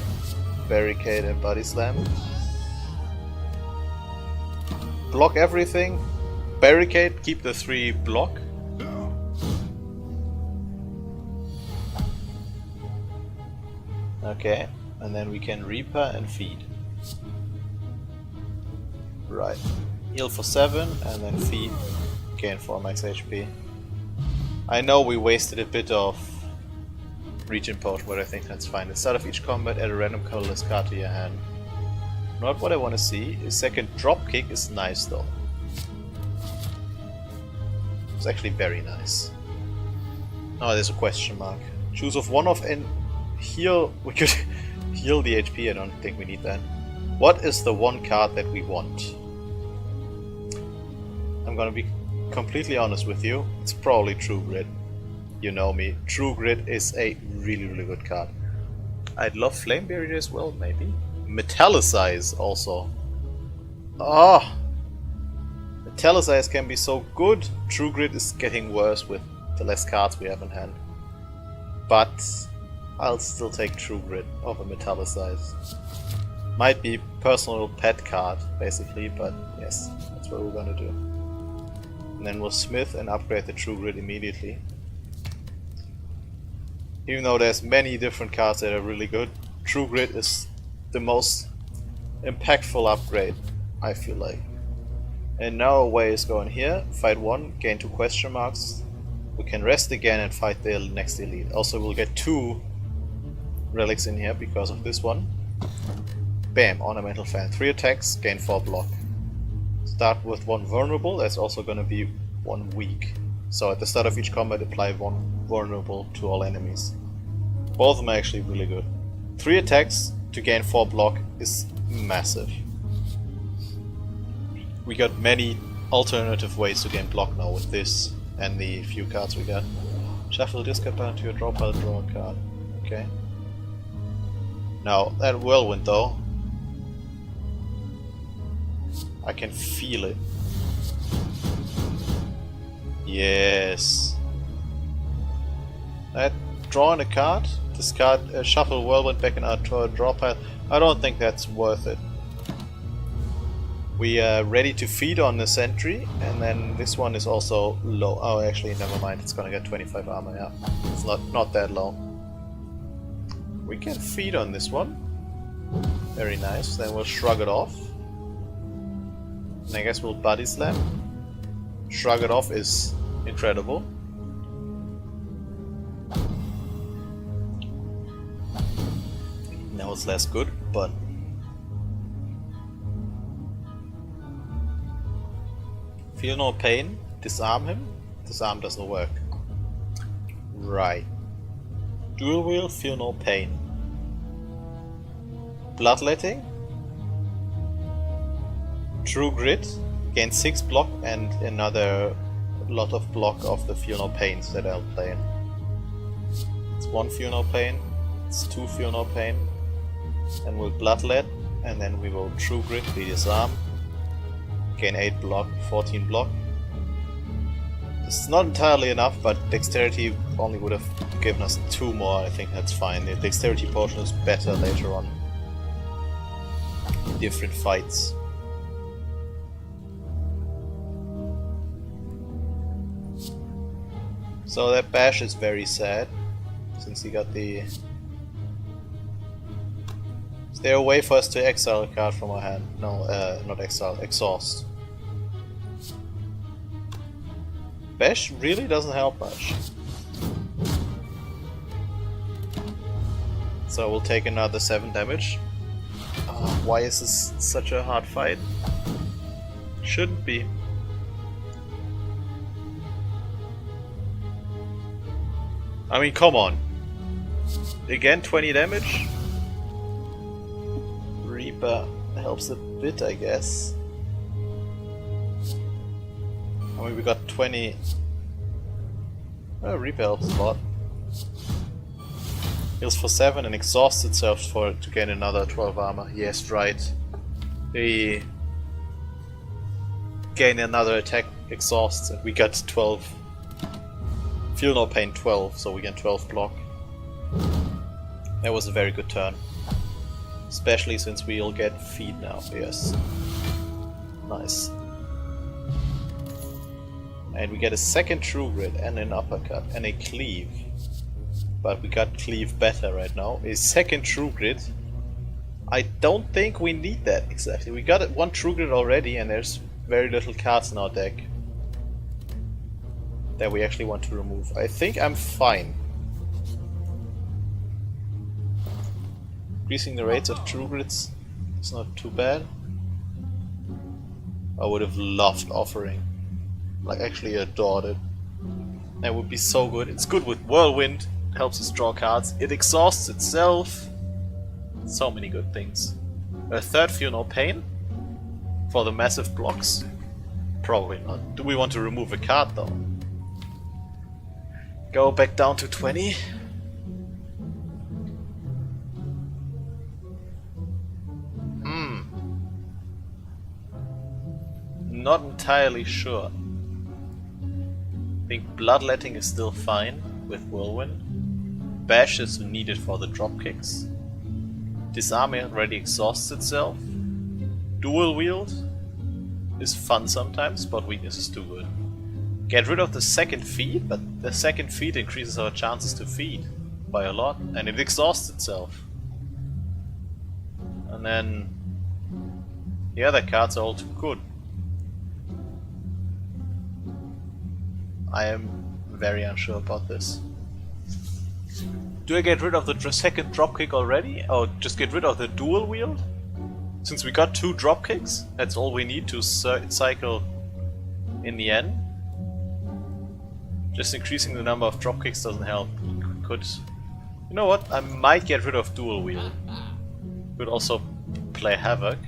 Barricade and Body Slam. Block everything. Barricade, keep the 3 block. Okay, and then we can Reaper and Feed. Right. Heal for 7 and then Feed. Gain 4 max HP. I know we wasted a bit of regen potion, but I think that's fine. At the start of each combat, add a random colorless card to your hand. Not what I want to see. A second drop kick is nice though. It's actually very nice. Oh, there's a question mark. Choose of one of and heal. We could heal the HP. I don't think we need that. What is the one card that we want? I'm gonna be completely honest with you. It's probably True Grit. You know me. True Grit is a really good card. I'd love Flame Barrier as well, maybe. Metallicize also. Oh! Metallicize can be so good. True Grit is getting worse with the less cards we have in hand. But I'll still take True Grit over Metallicize. Might be personal pet card, basically, but yes, that's what we're gonna do. And then we'll smith and upgrade the True Grit immediately. Even though there's many different cards that are really good, True Grit is the most impactful upgrade, I feel like. And now away is going here, fight 1, gain 2 question marks. We can rest again and fight the next elite. Also we'll get 2 relics in here because of this one. Bam, Ornamental Fan. 3 attacks, gain 4 block. Start with 1 vulnerable, that's also gonna be 1 weak. So at the start of each combat apply 1 vulnerable to all enemies. Both of them are actually really good. 3 attacks to gain 4 block is massive. We got many alternative ways to gain block now with this and the few cards we got. Shuffle discard pile to your draw pile, draw a card. Okay. Now that whirlwind though, I can feel it. Yes. Drawing a card, discard, shuffle whirlwind back in our draw pile. I don't think that's worth it. We are ready to feed on the sentry, and then this one is also low. Oh, actually, never mind. It's gonna get 25 armor. Yeah, it's not that low. We can feed on this one. Very nice. Then we'll shrug it off. And I guess we'll body slam. Shrug it off is incredible. Now it's less good, but feel no pain. Disarm him. Disarm doesn't work. Right. Dual wheel, feel no pain. Bloodletting. True Grit, gain 6 block and another lot of block of the Feel No Pains that I'll play in. It's 1 Feel No Pain, it's 2 Feel No Pain, and we'll Bloodlet, and then we will True Grit, the disarm, gain 8 block, 14 block. It's not entirely enough, but Dexterity only would have given us 2 more, I think that's fine. The Dexterity potion is better later on. Different fights. So that bash is very sad, since he got the... Is there a way for us to exile a card from our hand? No, not exile, exhaust. Bash really doesn't help much. So we'll take another 7 damage. Why is this such a hard fight? Shouldn't be. I mean, come on. Again, 20 damage. Reaper helps a bit, I guess. I mean, we got 20. Oh, Reaper helps a lot. Heals for 7 and exhausts itself to gain another 12 armor. Yes, right. He gain another attack, exhausts, and we got 12. Feel No Pain 12, so we get 12 block. That was a very good turn. Especially since we'll get feed now, yes. Nice. And we get a second True Grit and an uppercut and a cleave. But we got cleave better right now. A second True Grit. I don't think we need that exactly. We got 1 True Grit already and there's very little cards in our deck that we actually want to remove. I think I'm fine. Increasing the rates of True Grits is not too bad. I would have loved Offering. Like, actually adored it. That would be so good. It's good with Whirlwind, it helps us draw cards, it exhausts itself. So many good things. A third Feel No Pain for the massive blocks? Probably not. Do we want to remove a card though? Go back down to 20. Not entirely sure. I think Bloodletting is still fine with Whirlwind. Bash is needed for the dropkicks. Disarm already exhausts itself. Dual Wield is fun sometimes, but weakness is too good. Get rid of the second feed, but the second feed increases our chances to feed by a lot, and it exhausts itself. And then the other cards are all too good. I am very unsure about this. Do I get rid of the second dropkick already? Or just get rid of the dual wield? Since we got 2 dropkicks, that's all we need to cycle in the end. Just increasing the number of dropkicks doesn't help. Could... You know what? I might get rid of dual wield. Could also play Havoc.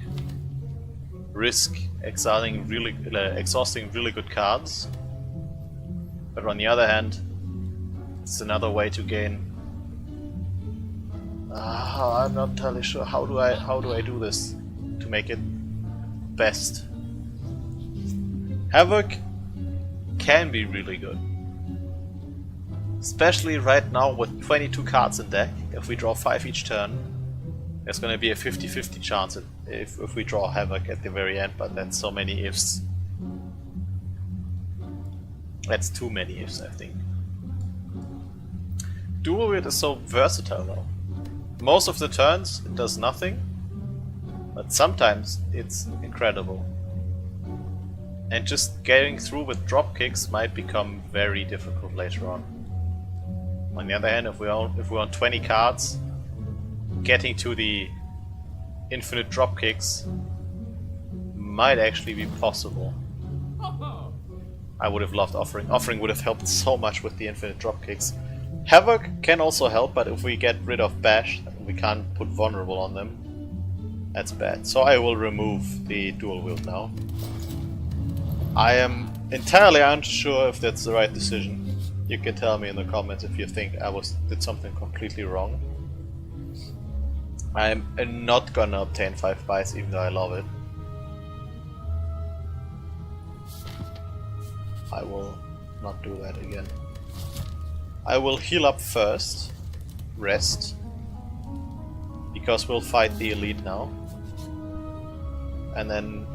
Risk exhausting really good cards. But on the other hand, it's another way to gain. I'm not entirely sure. How do I do this to make it best? Havoc can be really good, especially right now with 22 cards in deck. If we draw 5 each turn, there's going to be a 50-50 chance if we draw Havoc at the very end. But that's so many ifs. That's too many ifs, I think. Dual Wield is so versatile though. Most of the turns it does nothing, but sometimes it's incredible. And just getting through with dropkicks might become very difficult later on. On the other hand, if we're on 20 cards, getting to the infinite dropkicks might actually be possible. I would have loved Offering. Offering would have helped so much with the infinite dropkicks. Havoc can also help, but if we get rid of Bash, we can't put Vulnerable on them. That's bad. So I will remove the dual wield now. I am entirely unsure if that's the right decision. You can tell me in the comments if you think I did something completely wrong. I'm not gonna obtain 5 buys even though I love it. I will not do that again. I will heal up first, rest, because we'll fight the elite now. And then,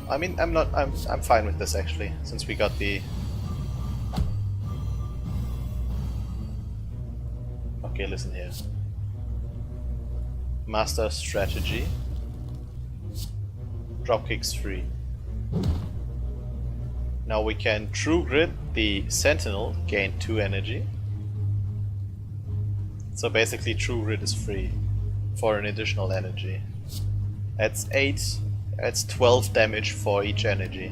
I mean, I'm fine with this actually, since we got the... Okay, listen here. Master strategy. Dropkicks free. Now we can True Grit the Sentinel, gain 2 energy. So basically True Grit is free for an additional energy. That's 8, that's 12 damage for each energy.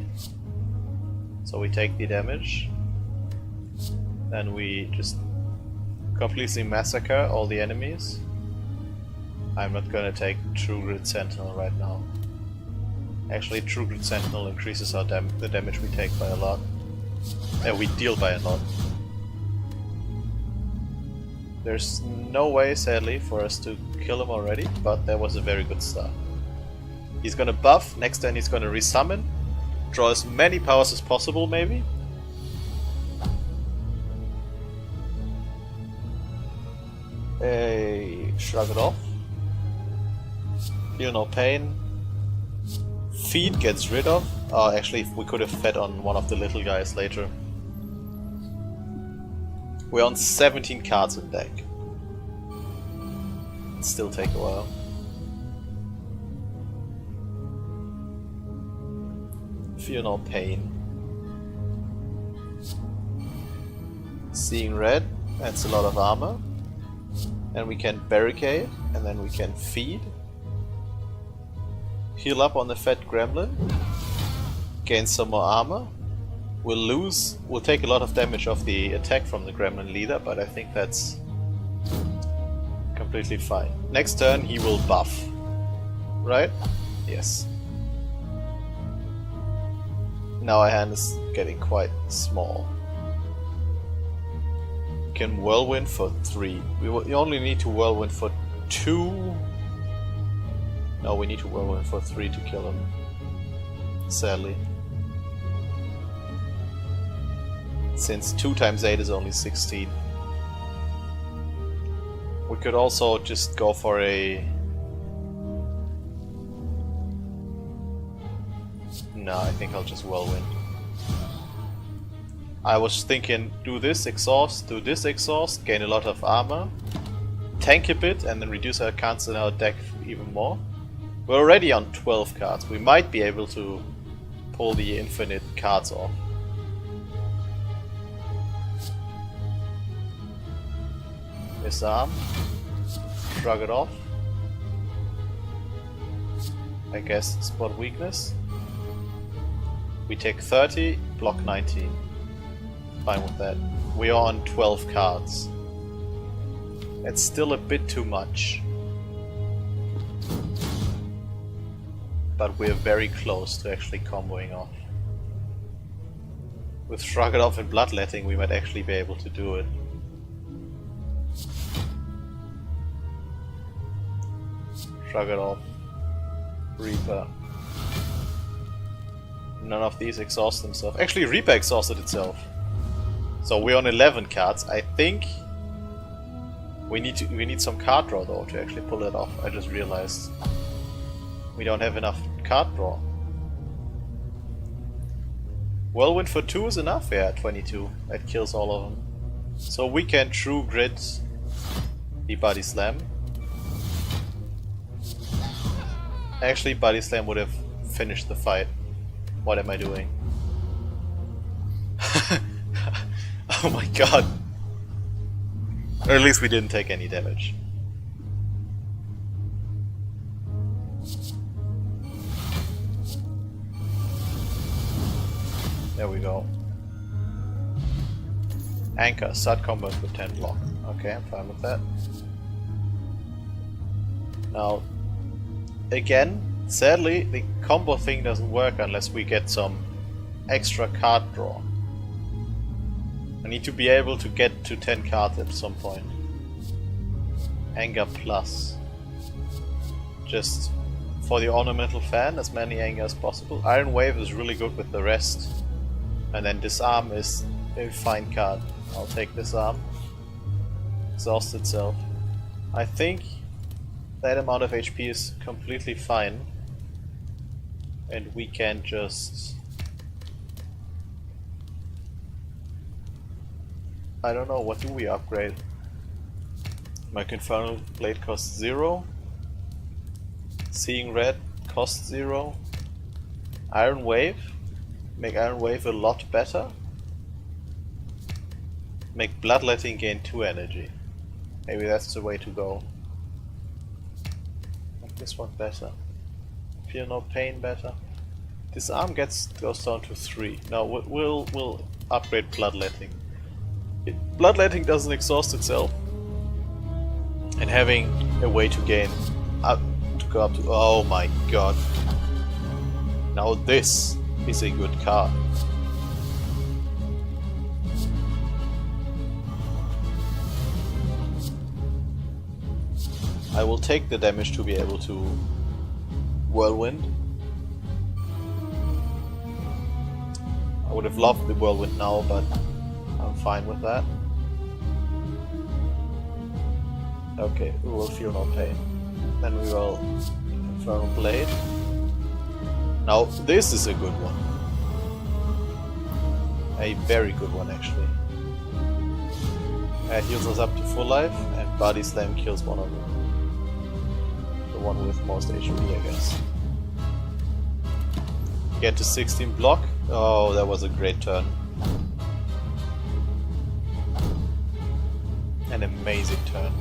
So we take the damage, then we just completely massacre all the enemies. I'm not gonna take True Grit Sentinel right now. Actually, True Grit Sentinel increases our the damage we take by a lot. We deal by a lot. There's no way, sadly, for us to kill him already, but that was a very good start. He's gonna buff, next turn he's gonna resummon, draw as many powers as possible, maybe. Shrug it off. Feel no pain. Feed gets rid of. Oh, actually, we could have fed on one of the little guys later. We're on 17 cards in deck. It'll still take a while. Feel no pain. Seeing red, that's a lot of armor. And we can barricade, and then we can feed. Heal up on the fat gremlin. Gain some more armor. We'll take a lot of damage off the attack from the gremlin leader, but I think that's completely fine. Next turn he will buff. Right? Yes. Now our hand is getting quite small. can whirlwind for 3. We only need to whirlwind for 2. No, we need to whirlwind for 3 to kill him. Sadly. Since 2 times 8 is only 16. We could also just go for a... No, I think I'll just whirlwind. I was thinking, do this exhaust, gain a lot of armor, tank a bit, and then reduce our cards in our deck even more. We're already on 12 cards. We might be able to pull the infinite cards off. Disarm. Shrug it off. I guess spot weakness. We take 30, block 19. Fine with that. We are on 12 cards. It's still a bit too much. But we're very close to actually comboing off. With Shrug It Off and Bloodletting we might actually be able to do it. Shrug It Off. Reaper. None of these exhaust themselves. Actually, Reaper exhausted itself. So we're on 11 cards. I think we need some card draw though to actually pull it off. I just realized we don't have enough card draw. Whirlwind for 2 is enough. Yeah, 22. That kills all of them. So we can True Grit the Body Slam. Actually, Body Slam would have finished the fight. What am I doing? Oh my god. Or at least we didn't take any damage. There we go. Anchor, start combat with 10 block. Okay, I'm fine with that. Now, again, sadly, the combo thing doesn't work unless we get some extra card draw. I need to be able to get to 10 cards at some point. Anger plus. Just for the ornamental fan, as many anger as possible. Iron Wave is really good with the rest. And then Disarm is a fine card. I'll take Disarm. Exhaust itself. I think that amount of HP is completely fine. And we can just... I don't know, what do we upgrade? My Infernal Blade costs 0. Seeing Red costs 0. Iron Wave. Make Iron Wave a lot better. Make Bloodletting gain 2 energy. Maybe that's the way to go. Make this one better. Feel No Pain better. Disarm goes down to 3. Now we'll upgrade Bloodletting. Bloodletting doesn't exhaust itself. And having a way to gain up to go up to... Oh my god. Now this is a good card. I will take the damage to be able to Whirlwind. I would have loved the Whirlwind now, but I'm fine with that. Okay, we will feel no pain. Then we will Infernal Blade. Now this is a good one. A very good one actually. It heals us up to full life and Body Slam kills one of them. The one with most HP, I guess. Get to 16 block. Oh, that was a great turn. An amazing turn.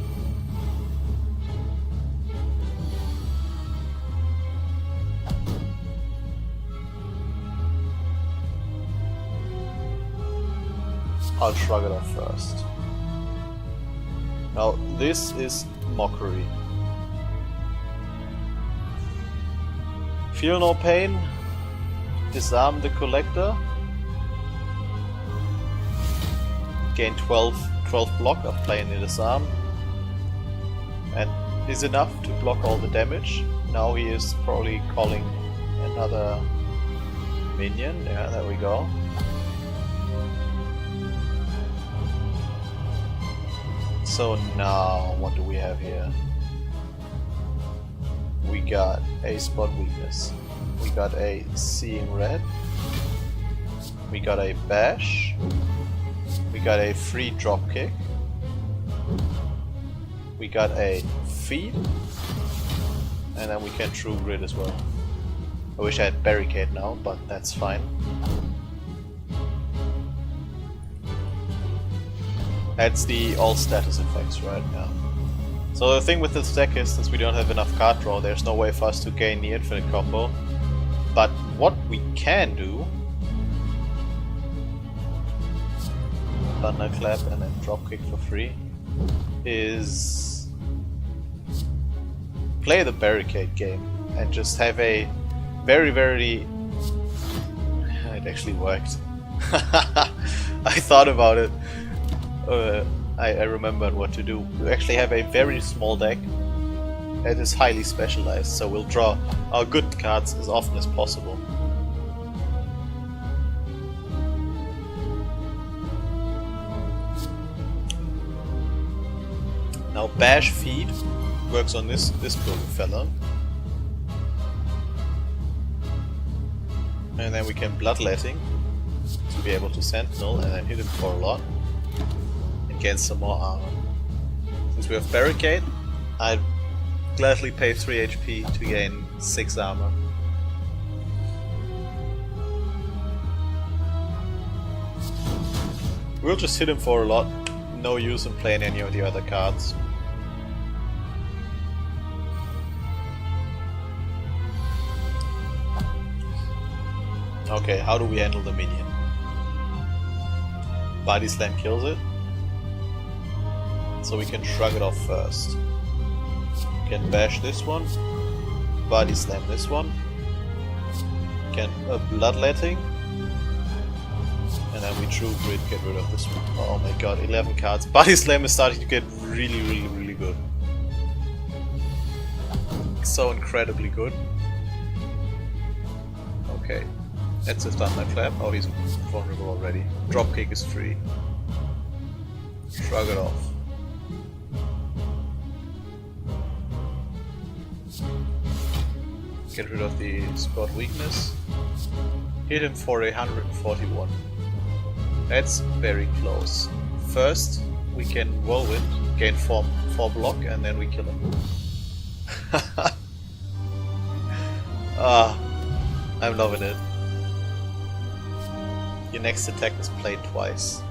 I'll Shrug It Off first. Now this is Mockery. Feel No Pain. Disarm the Collector. Gain 12 12 block of playing in disarm, and is enough to block all the damage. Now he is probably calling another minion. Yeah, there we go. So now, what do we have here? We got a spot weakness. We got a seeing red. We got a bash. We got a free drop kick. We got a feed. And then we can true grid as well. I wish I had barricade now, but that's fine. That's the all status effects right now. So the thing with this deck is, since we don't have enough card draw, there's no way for us to gain the infinite combo. But what we can do, thunderclap and then dropkick for free, is play the barricade game and just have a very, very... It actually worked. I thought about it. I remembered what to do. We actually have a very small deck that is highly specialized, so we'll draw our good cards as often as possible. Now bash feed works on this broken fella. And then we can bloodletting to be able to sentinel and then hit him for a lot. Gain some more armor. Since we have barricade, I'd gladly pay 3 HP to gain 6 armor. We'll just hit him for a lot. No use in playing any of the other cards. Okay, how do we handle the minion? Body slam kills it. So we can shrug it off first. We can bash this one, body slam this one, we can bloodletting, and then we true grid get rid of this one. Oh my god, 11 cards. Body slam is starting to get really, really, really good. So incredibly good. Okay, that's a thunderclap. Oh, he's vulnerable already. Dropkick is free. Shrug it off. Get rid of the spot weakness. Hit him for 141. That's very close. First, we can whirlwind, gain 4 block, and then we kill him. I'm loving it. Your next attack is played twice.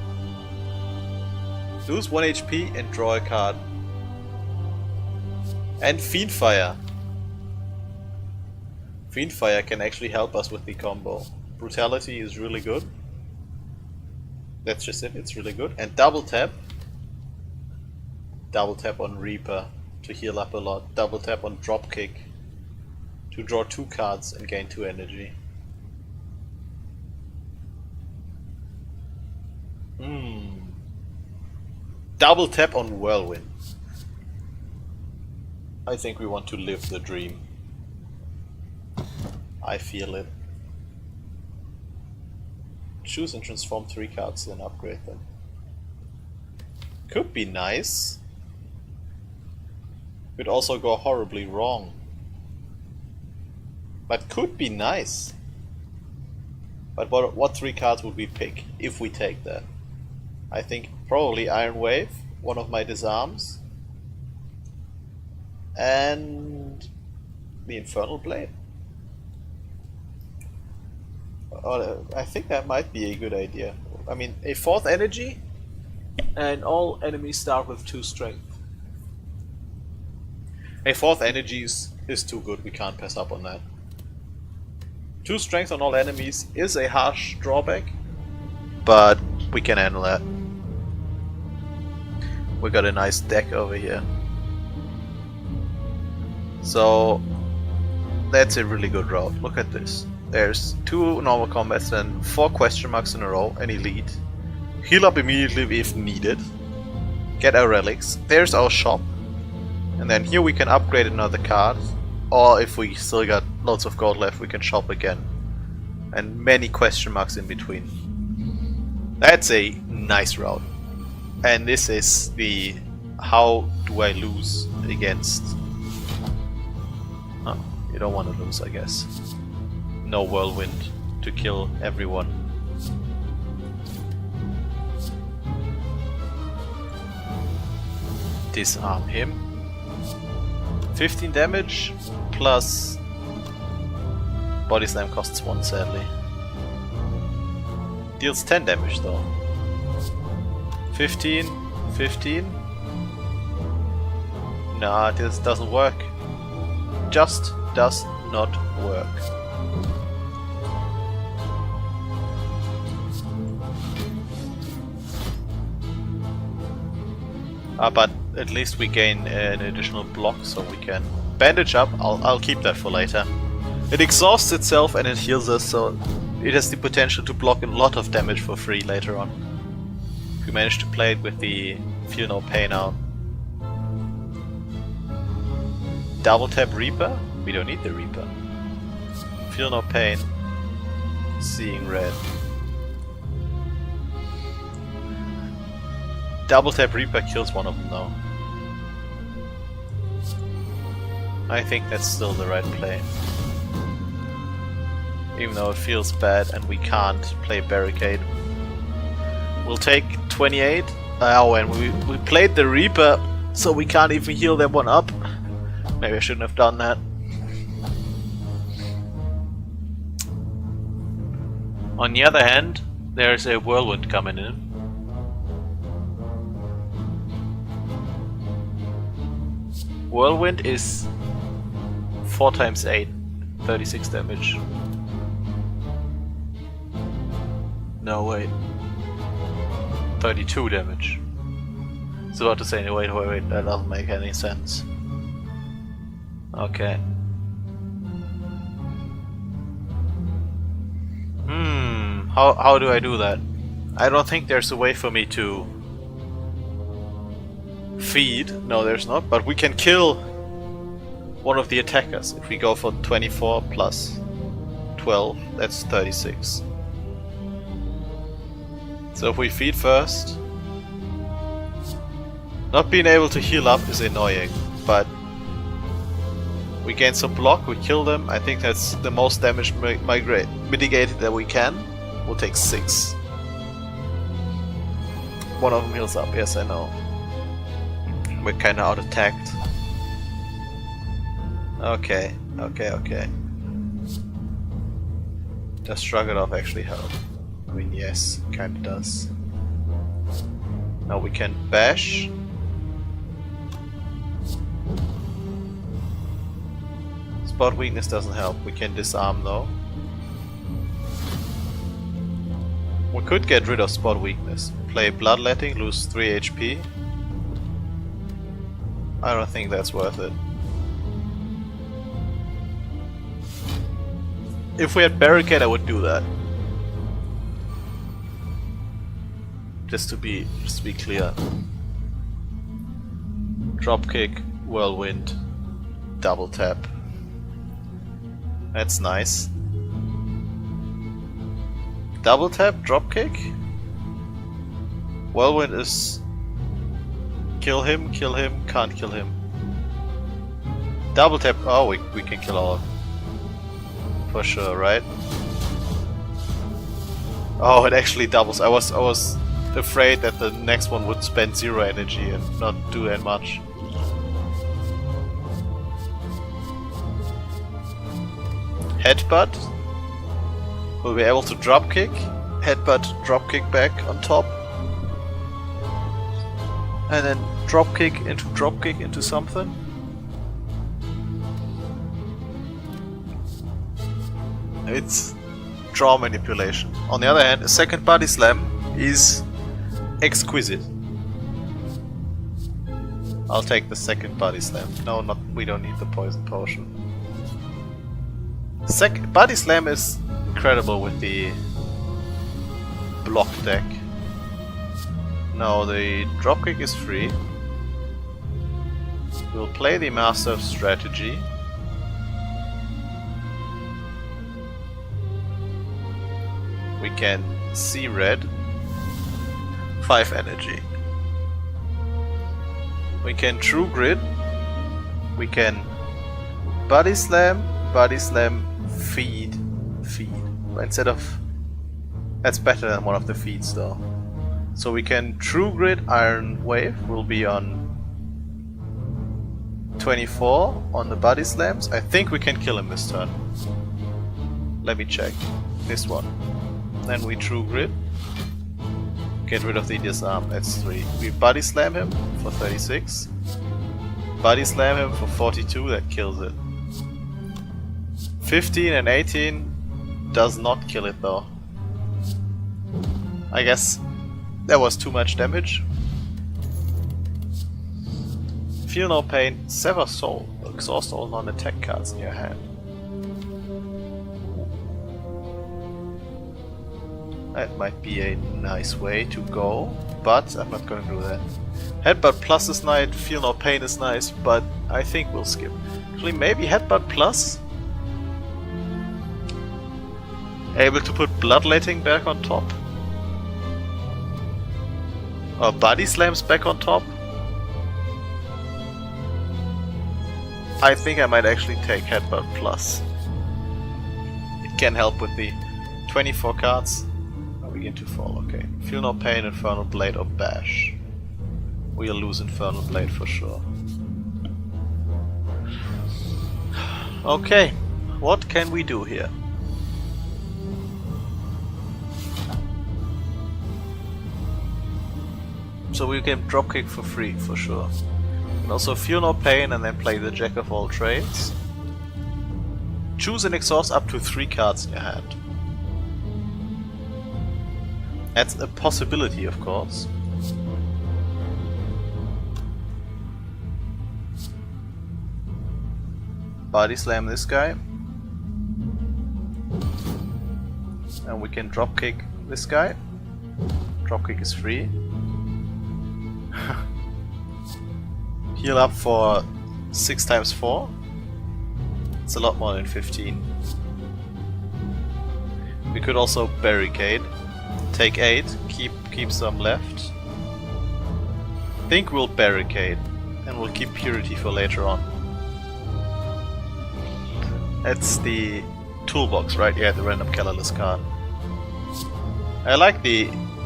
Lose 1 HP and draw a card. And Fiendfire. Fiendfire can actually help us with the combo. Brutality is really good. That's just it, it's really good. And double tap. Double tap on Reaper to heal up a lot. Double tap on Dropkick to draw 2 cards and gain 2 energy. Double tap on Whirlwind. I think we want to live the dream. I feel it. Choose and transform 3 cards, then upgrade them. Could be nice. Could also go horribly wrong. But could be nice. But what 3 cards would we pick if we take that? I think probably Iron Wave, one of my disarms, and the Infernal Blade. I think that might be a good idea. I mean, a 4th energy, and all enemies start with 2 strength. A 4th energy is too good, we can't pass up on that. 2 strength on all enemies is a harsh drawback, but we can handle that. We got a nice deck over here. So that's a really good route. Look at this. There's 2 normal combats and 4 question marks in a row, and elite. Heal up immediately if needed. get our relics. There's our shop. And then here we can upgrade another card. Or if we still got lots of gold left, we can shop again. And many question marks in between. That's a nice route. And this is the how do I lose against... Oh, you don't want to lose, I guess. No whirlwind to kill everyone. Disarm him. 15 damage plus body slam costs 1 sadly. Deals 10 damage though. 15, 15. Nah, this doesn't work. Just does not work. But at least we gain an additional block, so we can bandage up. I'll keep that for later. It exhausts itself and it heals us, so it has the potential to block a lot of damage for free later on. If we manage to play it with the Feel No Pain out. Double tap Reaper? We don't need the Reaper. Feel No Pain. Seeing red. Double tap Reaper kills one of them though. I think that's still the right play. Even though it feels bad and we can't play Barricade. We'll take 28. Oh, and we played the Reaper, so we can't even heal that one up. Maybe I shouldn't have done that. On the other hand, there's a Whirlwind coming in. Whirlwind is 4 times 8, 36 damage. No, wait. 32 damage. I was about to say, wait, that doesn't make any sense. Okay. How do I do that? I don't think there's a way for me to feed. No, there's not, but we can kill one of the attackers. If we go for 24 plus 12, that's 36. So if we feed first, not being able to heal up is annoying, but we gain some block, we kill them. I think that's the most damage mitigated that we can. We'll take 6. One of them heals up, yes I know. We're kinda out attacked. Okay. Does Shrug It Off actually help? I mean, yes, kinda does. Now we can bash. Spot weakness doesn't help. We can disarm though. We could get rid of spot weakness. Play Bloodletting, lose 3 HP. I don't think that's worth it. If we had Barricade, I would do that. Just to be clear. Dropkick, Whirlwind, double tap. That's nice. Double tap, dropkick. Whirlwind is kill him, can't kill him. Double tap, oh we can kill all. For sure, right? Oh, it actually doubles. I was afraid that the next one would spend 0 energy and not do that much. Headbutt. We'll be able to dropkick. Headbutt, dropkick back on top. And then dropkick into something. It's draw manipulation. On the other hand, a second body slam is exquisite. I'll take the second body slam. No, not. We don't need the poison potion. Second body slam is incredible with the block deck. No, the dropkick is free. We'll play the Master of Strategy. We can see red. 5 energy. We can True Grit. We can Body Slam, feed. But instead of... That's better than one of the feeds though. So we can True Grit Iron Wave, will be on 24 on the Body Slams. I think we can kill him this turn. Let me check. This one. Then we True Grit. Get rid of the disarm, that's 3. We Body Slam him for 36. Body Slam him for 42, that kills it. 15 and 18 does not kill it though. I guess that was too much damage. Feel no pain, Sever Soul. Exhaust all non-attack cards in your hand. That might be a nice way to go, but I'm not gonna do that. Headbutt Plus is nice, Feel No Pain is nice, but I think we'll skip. Actually, maybe Headbutt Plus? Able to put Bloodletting back on top? Or Body Slams back on top? I think I might actually take Headbutt Plus. It can help with the 24 cards. Begin to fall, okay. Feel No Pain, Infernal Blade or Bash. We'll lose Infernal Blade for sure. Okay, what can we do here? So we can dropkick for free, for sure. And also Feel No Pain and then play the Jack of all trades. Choose and exhaust up to 3 cards in your hand. That's a possibility, of course. Body Slam this guy. And we can dropkick this guy. Dropkick is free. Heal up for 6 times 4. It's a lot more than 15. We could also barricade. Take 8, keep some left. Think we'll barricade, and we'll keep Purity for later on. That's the toolbox, right? Yeah, the random colorless card. I like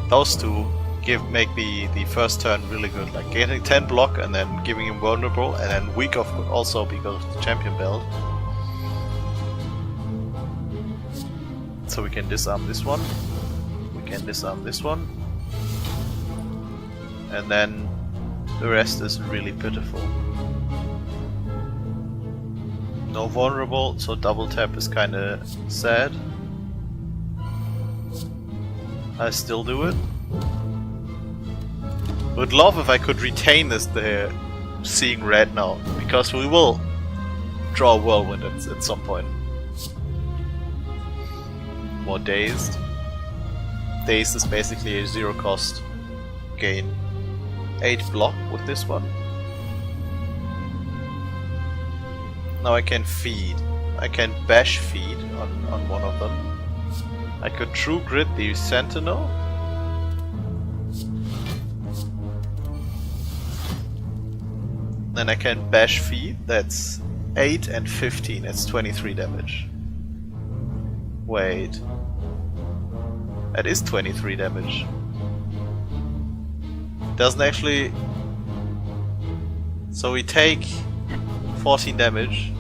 those two make the first turn really good, like getting 10 block and then giving him vulnerable, and then weak off also because of the champion belt. So we can disarm this one. Can disarm this one, and then the rest is really pitiful. No vulnerable, so double tap is kinda sad. I still do it. Would love if I could retain this seeing red now, because we will draw a whirlwind at some point. More dazed. Dazed is basically a 0 cost gain. 8 block with this one. Now I can feed. I can bash feed on one of them. I could True Grit the Sentinel. Then I can bash feed. That's 8 and 15. That's 23 damage. Wait. That is 23 damage. Doesn't actually... So we take 14 damage.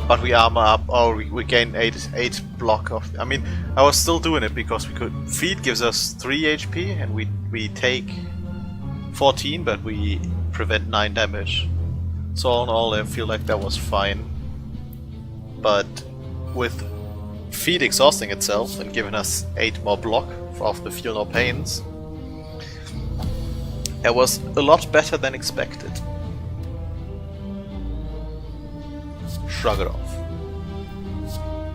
But we armor up, or we gain 8 block of... I mean, I was still doing it because we could... Feed gives us 3 HP and we take 14, but we prevent 9 damage. So all in all, I feel like that was fine. But with Feed exhausting itself and giving us 8 more block of the Feel No Pains, it was a lot better than expected. Shrug it off.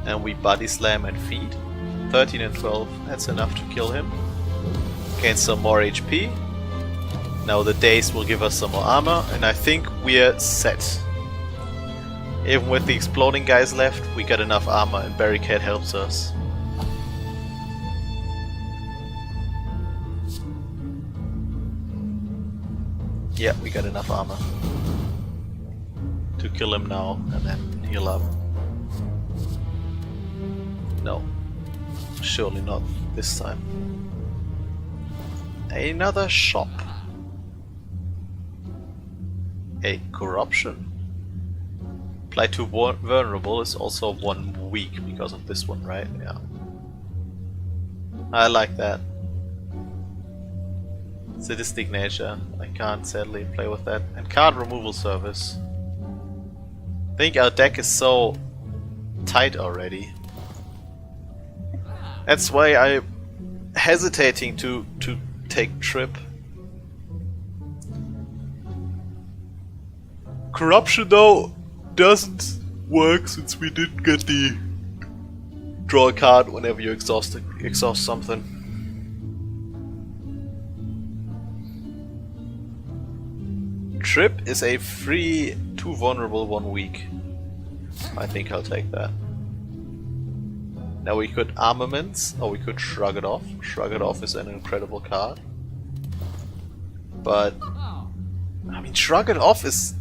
And we Body Slam and Feed. 13 and 12, that's enough to kill him. Gain some more HP. Now the daze will give us some more armor, and I think we're set. Even with the exploding guys left, we got enough armor, and barricade helps us. Yeah, we got enough armor to kill him now and then heal up. No, surely not this time. Another shop. A corruption. Apply to vulnerable is also 1 week because of this one, right? Yeah. I like that. Sadistic nature. I can't sadly play with that. And card removal service. I think our deck is so tight already. That's why I'm hesitating to take trip. Corruption though doesn't work since we didn't get the draw a card whenever you exhaust something. Trip is a free 2 vulnerable 1 week. I think I'll take that. Now we could armaments, or we could shrug it off. Shrug it off is an incredible card. But I mean, shrug it off is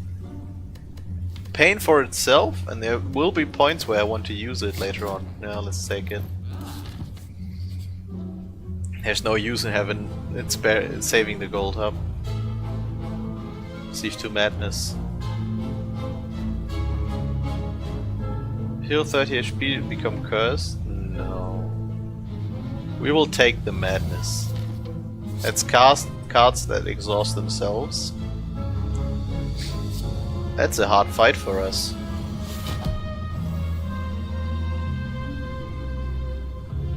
pain for itself, and there will be points where I want to use it later on. Yeah, let's take it. There's no use in having it saving the gold hub. Siege to Madness. Heal 30 HP, become cursed? No. We will take the Madness. Let's cast cards that exhaust themselves. That's a hard fight for us.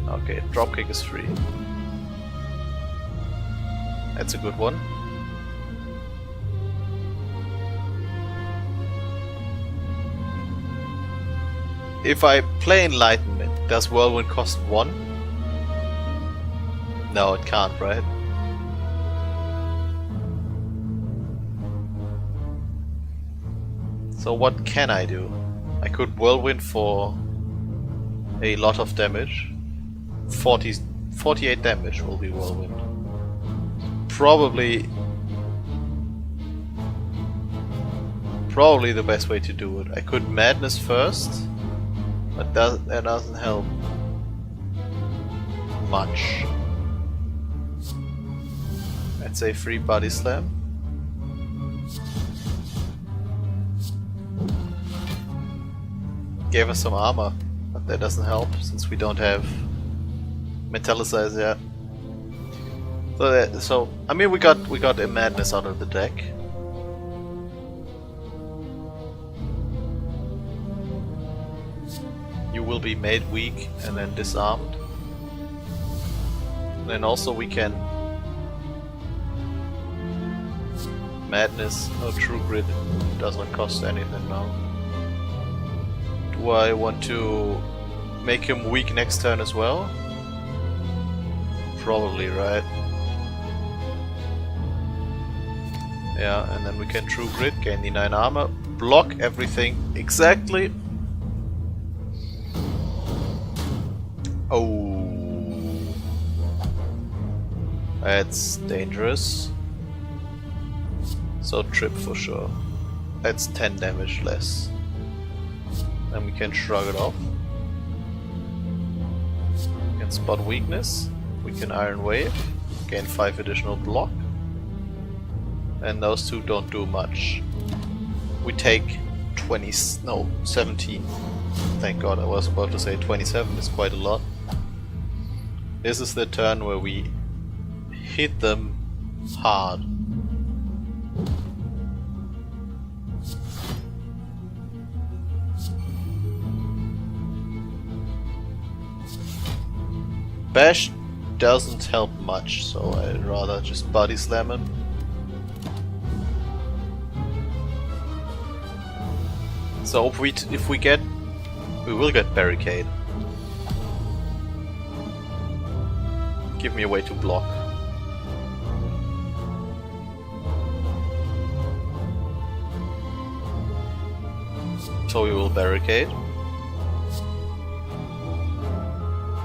Okay, dropkick is free. That's a good one. If I play Enlightenment, does Whirlwind cost 1? No, it can't, right? So what can I do? I could Whirlwind for a lot of damage. 48 damage will be Whirlwind. Probably the best way to do it. I could Madness first, but that doesn't help much. Let's say free Body Slam. Gave us some armor, but that doesn't help since we don't have Metallicize yet. So I mean, we got a Madness out of the deck. You will be made weak and then disarmed. Then also we can Madness. No, True Grit doesn't cost anything now. Do I want to make him weak next turn as well? Probably, right? Yeah, and then we can True Grit, gain the 9 armor, block everything exactly. Oh, that's dangerous. So trip for sure. That's 10 damage less. Then we can shrug it off. We can spot weakness. We can Iron Wave. Gain 5 additional block. And those two don't do much. We take 17. Thank God, I was about to say 27 is quite a lot. This is the turn where we hit them hard. Bash doesn't help much, so I'd rather just Body Slam him. So if we will get Barricade. give me a way to block. So we will barricade.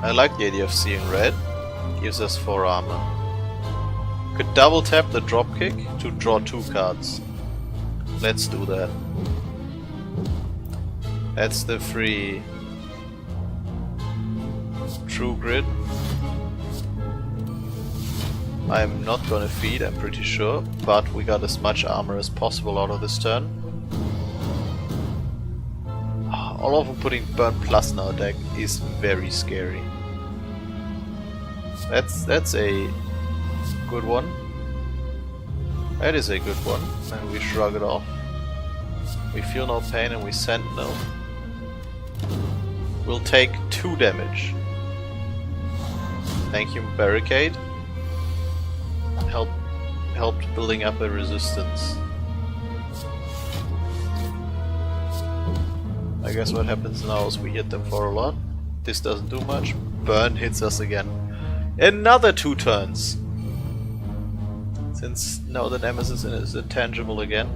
I like the idea of seeing red. Gives us 4 armor. Could double tap the dropkick to draw 2 cards. Let's do that. That's the free True Grid. I'm not gonna feed, I'm pretty sure, but we got as much armor as possible out of this turn. All of them putting Burn Plus in our deck is very scary. That's a good one. That is a good one. And we shrug it off. We feel no pain and we Sentinel. We'll take 2 damage. Thank you, Barricade. Helped building up a resistance. I guess what happens now is we hit them for a lot. This doesn't do much. Burn hits us again. Another 2 turns! Since now the Nemesis is intangible again.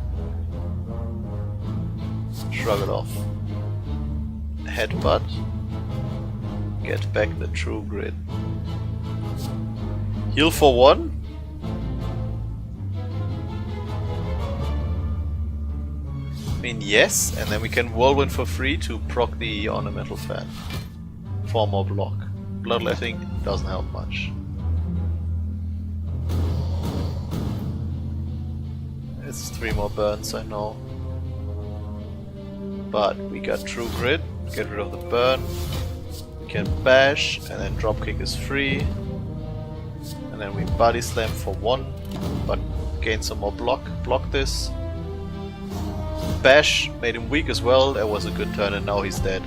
Shrug it off. Headbutt. Get back the True Grid. Heal for 1. I mean, yes, and then we can Whirlwind for free to proc the Ornamental Fan. 4 more block. Bloodletting doesn't help much. It's 3 more burns, I know. But we got True Grid, get rid of the burn. We can bash, and then dropkick is free. And then we body slam for 1, but gain some more block. Block this. Bash made him weak as well. That was a good turn, and now he's dead.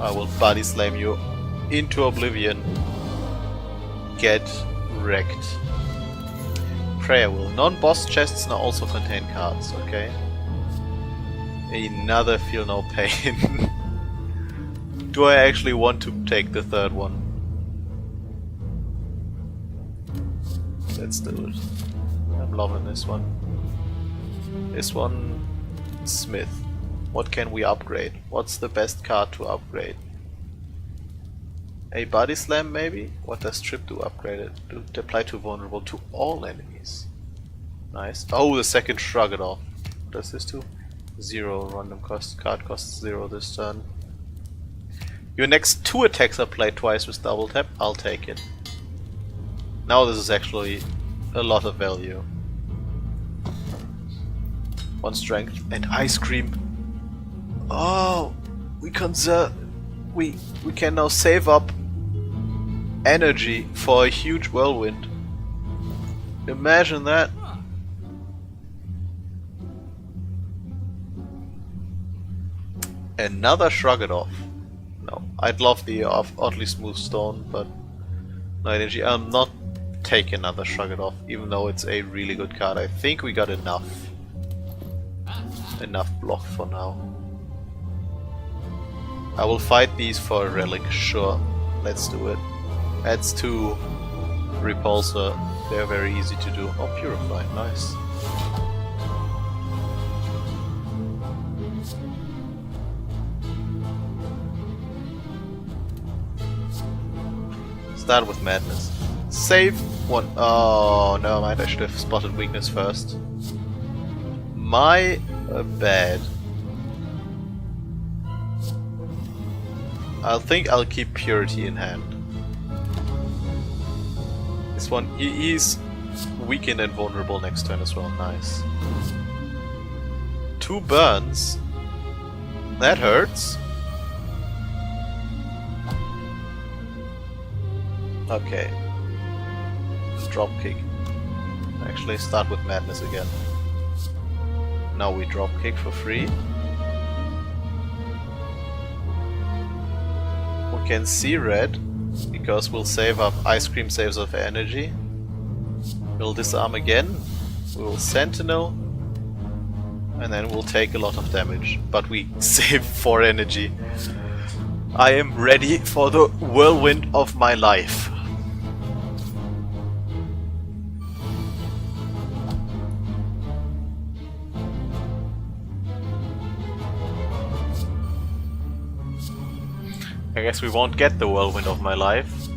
I will body slam you into oblivion. Get wrecked. Prayer will. Non-boss chests now also contain cards, okay? Another feel no pain. Do I actually want to take the 3rd one? Let's do it. I'm loving this one. This one, Smith. What can we upgrade? What's the best card to upgrade? A body slam maybe? What does trip do upgraded? To apply to vulnerable to all enemies. Nice. Oh, the second shrug it off. What does this do? 0 random cost. Card costs 0 this turn. Your next 2 attacks are played twice with double tap. I'll take it. Now this is actually a lot of value. 1 strength and ice cream. Oh, we conserve. We can now save up energy for a huge whirlwind. Imagine that. Another shrug it off. No, I'd love the oddly smooth stone, but no energy. I'll not take another shrug it off, even though it's a really good card. I think we got enough block for now. I will fight these for a relic, sure. Let's do it. Adds 2 repulsor. They're very easy to do. Oh, purify, nice. Start with madness. Save 1. Oh, never mind. I should have spotted weakness first. My bad. I think I'll keep Purity in hand. This one, he's weakened and vulnerable next turn as well. Nice. 2 burns. That hurts. Okay. Drop kick. Actually, start with madness again. Now we drop kick for free. We can see red because we'll save up ice cream saves of energy. We'll disarm again. We will sentinel. And then we'll take a lot of damage. But we save 4 energy. I am ready for the whirlwind of my life. I guess we won't get the whirlwind of my life.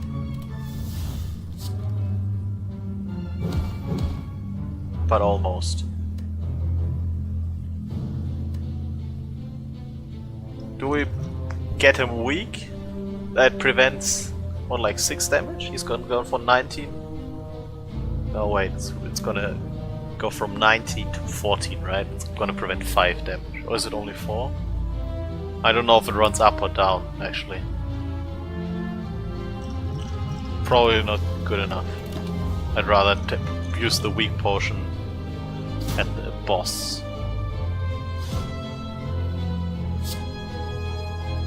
But almost. Do we get him weak? That prevents, what, like 6 damage? He's gonna go for 19? No, wait, it's gonna go from 19 to 14, right? It's gonna prevent 5 damage. Or is it only 4? I don't know if it runs up or down, actually. Probably not good enough. I'd rather use the weak potion and the boss.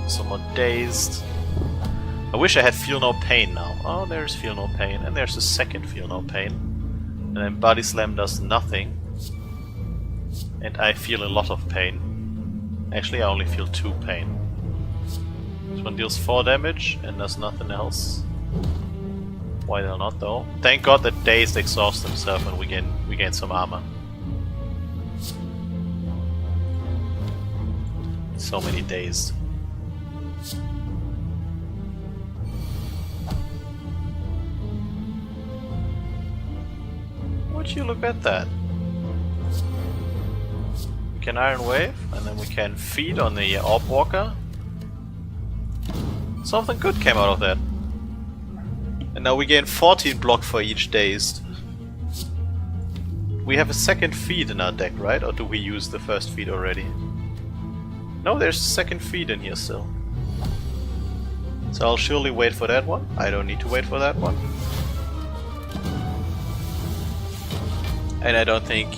Some more dazed. I wish I had feel no pain now. Oh, there's feel no pain, and there's a second feel no pain. And then body slam does nothing. And I feel a lot of pain. Actually, I only feel 2 pain. This one deals 4 damage and does nothing else. Why the hell not, though? Thank God that Dazed exhausts himself and we gain some armor. So many Dazed. Would you look at that? We can Iron Wave, and then we can feed on the Orb Walker. Something good came out of that. And now we gain 14 block for each Dazed. We have a second feed in our deck, right? Or do we use the first feed already? No, there's a second feed in here still. So I'll surely wait for that one. I don't need to wait for that one. And I don't think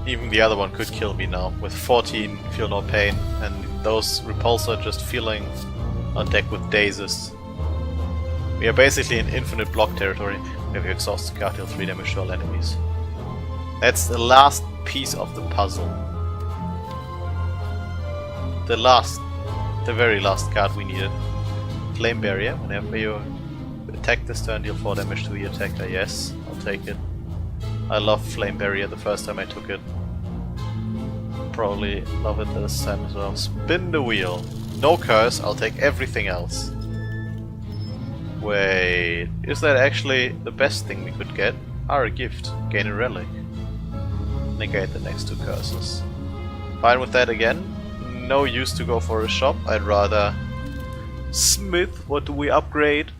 even the other one could kill me now. With 14, feel no pain, and those Repulsor just feeling on deck with Dazes. We are basically in infinite block territory. If you exhaust the card, deal 3 damage to all enemies. That's the last piece of the puzzle. The very last card we needed. Flame Barrier. Whenever you attack this turn, deal 4 damage to the attacker. Yes, I'll take it. I love Flame Barrier the first time I took it. Probably love it this time as well. Spin the wheel. No curse, I'll take everything else. Wait, is that actually the best thing we could get? Our gift. Gain a relic. Negate the next 2 curses. Fine with that again. No use to go for a shop. I'd rather smith. What do we upgrade?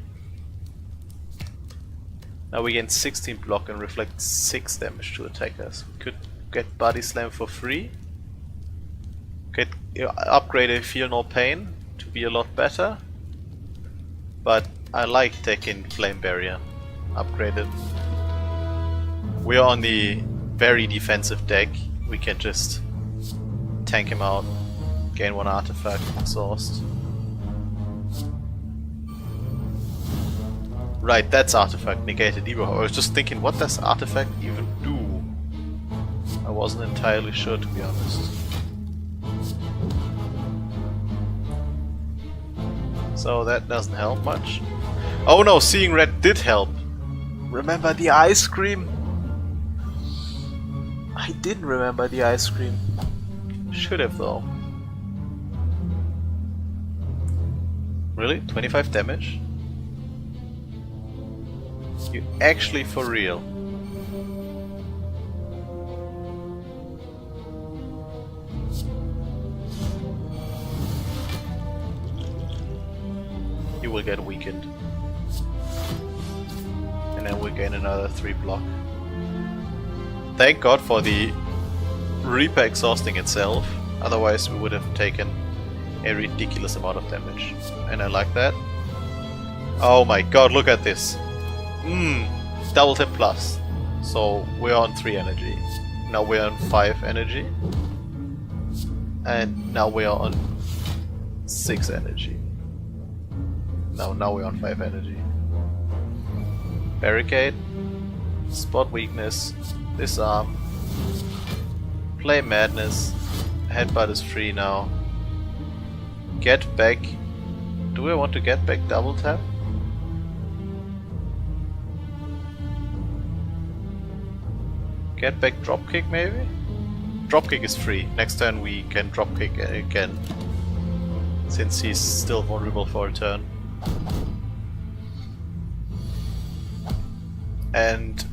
Now we gain 16 block and reflect 6 damage to attackers. We could get Body Slam for free. Could upgrade a Feel No Pain to be a lot better. But I like taking Flame Barrier. Upgrade it. We are on the very defensive deck. We can just tank him out. Gain 1 artifact, exhaust. Right, that's artifact negated Evo. I was just thinking, what does artifact even do? I wasn't entirely sure, to be honest. So that doesn't help much. Oh no, seeing red did help. Remember the ice cream? I didn't remember the ice cream. Should have though. Really? 25 damage? You actually for real? You will get weakened. And then we'll gain another 3 block. Thank God for the Reaper exhausting itself, otherwise we would have taken a ridiculous amount of damage. And I like that. Oh my god, look at this. Double tap plus. So we're on 3 energy. Now we're on 5 energy. And now we are on 6 energy. Now we're on 5 energy. Barricade. Spot weakness. Disarm. Play Madness. Headbutt is free now. Get back. Do I want to get back double tap? Get back dropkick maybe? Dropkick is free. Next turn we can dropkick again. Since he's still vulnerable for a turn. And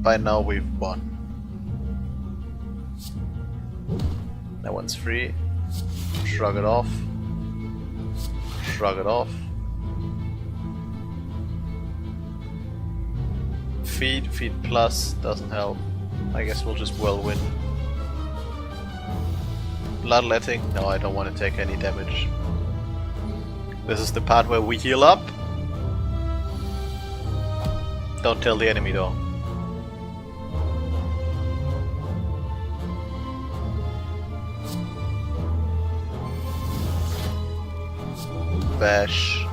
by now we've won. That one's free. Shrug it off. Shrug it off. Feed plus doesn't help. I guess we'll just whirlwind. Bloodletting? No, I don't want to take any damage. This is the part where we heal up. Don't tell the enemy though. Bash.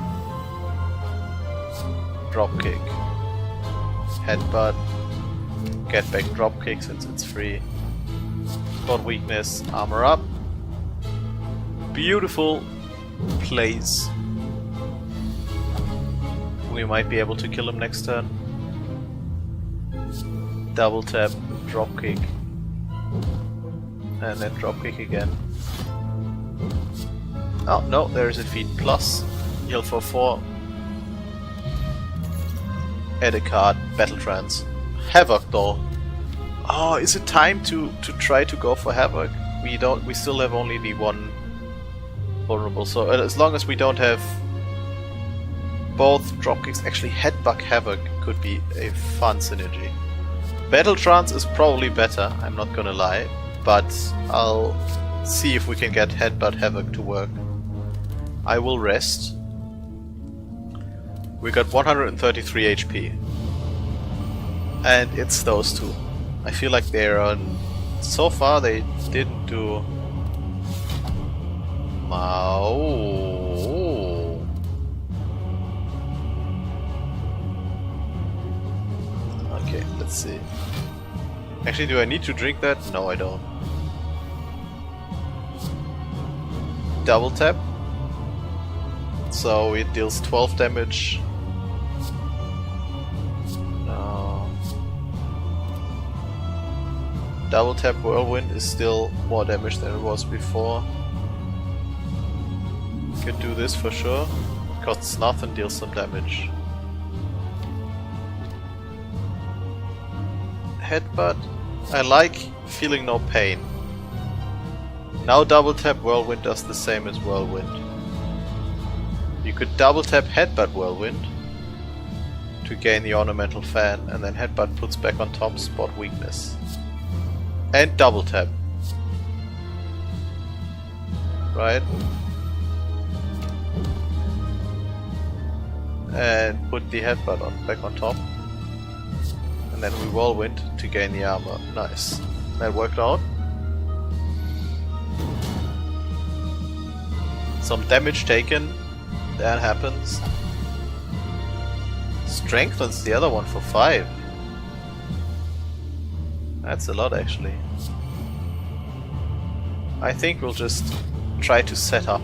Dropkick. Headbutt. Get back dropkick since it's free. Spot weakness. Armor up. Beautiful plays. We might be able to kill him next turn. Double tap, dropkick. And then dropkick again. Oh no, there's a feed plus. Heal for 4. Add a card, Battle Trance. Havoc though. Oh, is it time to try to go for Havoc? We still have only the one vulnerable, so as long as we don't have both dropkicks, actually Headbutt Havoc could be a fun synergy. Battle Trance is probably better, I'm not gonna lie, but I'll see if we can get Headbutt Havoc to work. I will rest. We got 133 HP. And it's those two. I feel like they're on... So far they didn't do... Oh. Okay, let's see. Actually, do I need to drink that? No, I don't. Double tap. So it deals 12 damage. No. Double tap whirlwind is still more damage than it was before. Could do this for sure. Costs nothing, deals some damage. Headbutt. I like feeling no pain. Now double tap whirlwind does the same as whirlwind. You could double tap Headbutt Whirlwind to gain the ornamental fan, and then Headbutt puts back on top spot weakness. And double tap. Right? And put the Headbutt back on top. And then we Whirlwind to gain the armor. Nice. That worked out. Some damage taken. That happens. Strengthens the other one for 5. That's a lot actually. I think we'll just try to set up.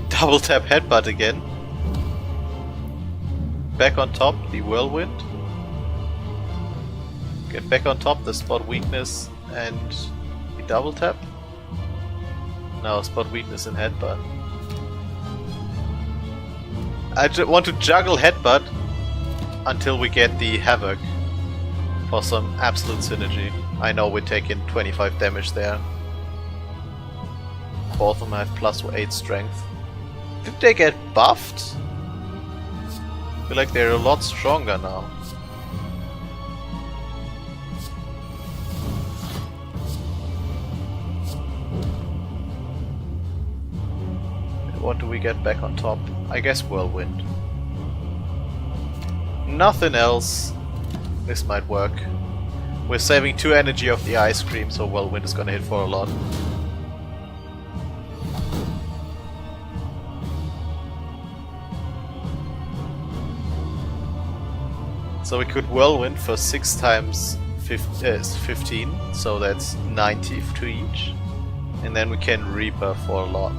Double tap Headbutt again. Back on top the Whirlwind. Get back on top the spot weakness and the double tap. Now spot weakness and Headbutt. I want to juggle Headbutt until we get the Havoc for some absolute synergy. I know we're taking 25 damage there. Both of them have plus 8 strength. Did they get buffed? I feel like they're a lot stronger now. What do we get back on top? I guess Whirlwind. Nothing else. This might work. We're saving 2 energy of the ice cream, so Whirlwind is gonna hit for a lot. So we could Whirlwind for 6 times 15, so that's 90 to each. And then we can Reaper for a lot.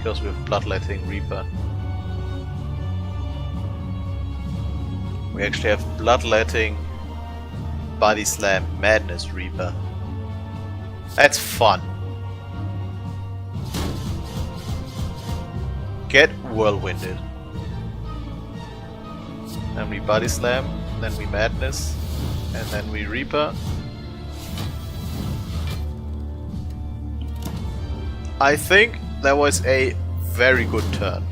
because we have Bloodletting Reaper. We actually have Bloodletting, Body Slam, Madness Reaper. That's fun. Get Whirlwinded. Then we Body Slam, then we Madness, and then we Reaper. I think that was a very good turn.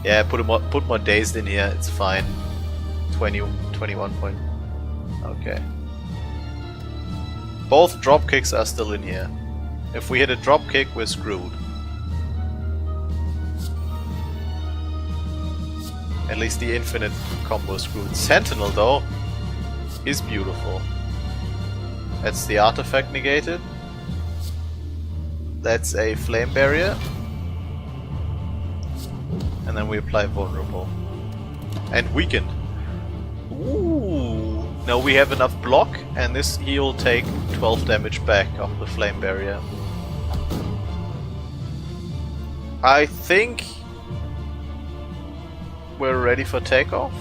Yeah, put more dazed in here, it's fine. 21 point. Okay. Both drop kicks are still in here. If we hit a drop kick, we're screwed. At least the infinite combo is screwed. Sentinel though is beautiful. That's the artifact negated. That's a flame barrier. And then we apply vulnerable. And weakened. Ooh. Now we have enough block, and this he'll take 12 damage back off the flame barrier. I think we're ready for takeoff.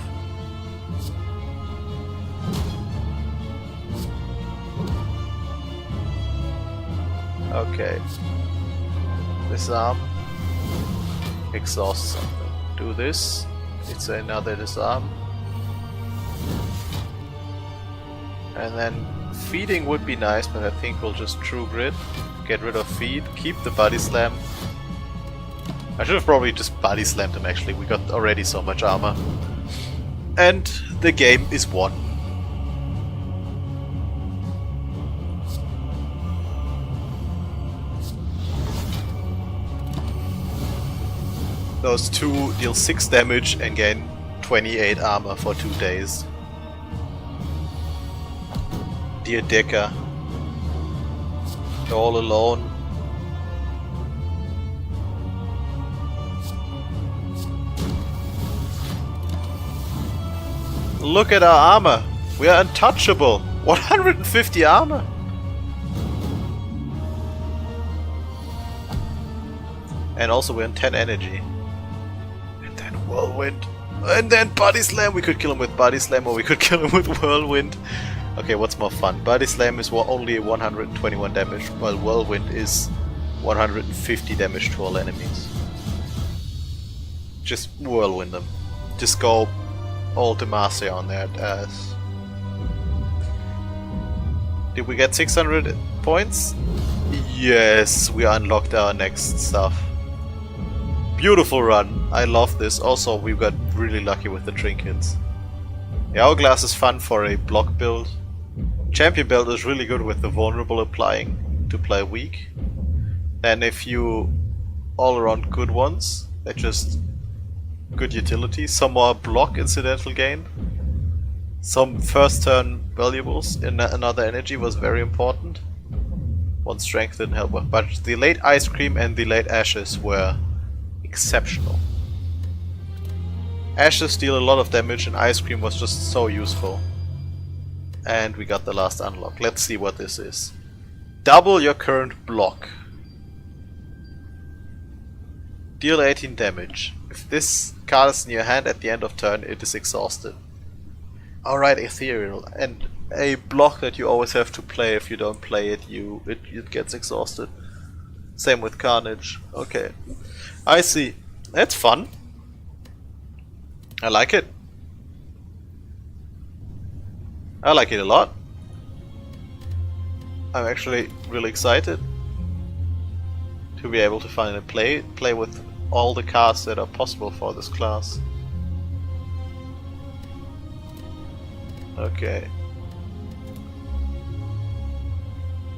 Okay. Disarm. Exhaust something. Do this. It's another disarm. And then feeding would be nice, but I think we'll just true grit. Get rid of feed. Keep the body slam. I should have probably just body slammed him actually. We got already so much armor. And the game is won. Those two deal 6 damage and gain 28 armor for 2 days. Dear Decker. You're all alone. Look at our armor. We are untouchable. 150 armor. And also we're on 10 energy. And then Whirlwind. And then Body Slam. We could kill him with Body Slam or we could kill him with Whirlwind. Okay, what's more fun? Body Slam is only 121 damage, while Whirlwind is 150 damage to all enemies. Just Whirlwind them. Just go all Demacia on that ass. Did we get 600 points? Yes, we unlocked our next stuff. Beautiful run. I love this. Also, we got really lucky with the trinkets. The Hourglass is fun for a block build. Champion build is really good with the vulnerable applying to play weak. And a few all around good ones. They're just good utility. Some more block incidental gain. Some first turn valuables in another energy was very important. One strength didn't help, but the late Ice Cream and the late Ashes were exceptional. Ashes deal a lot of damage and Ice Cream was just so useful. And we got the last unlock. Let's see what this is. Double your current block. Deal 18 damage. If this card is in your hand at the end of turn, it is exhausted. Alright, Ethereal. And a block that you always have to play. If you don't play it, it gets exhausted. Same with Carnage. Okay. I see. That's fun. I like it. I like it a lot. I'm actually really excited to be able to finally play with all the cards that are possible for this class. Okay.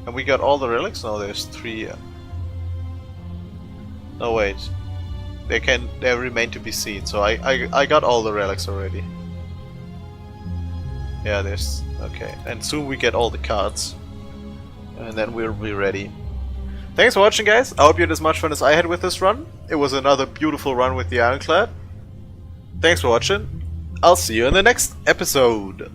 And we got all the relics? No, there's 3. No, wait. They remain to be seen. So I got all the relics already. Yeah, there's... okay. And soon we get all the cards. And then we'll be ready. Thanks for watching, guys. I hope you had as much fun as I had with this run. It was another beautiful run with the Ironclad. Thanks for watching. I'll see you in the next episode.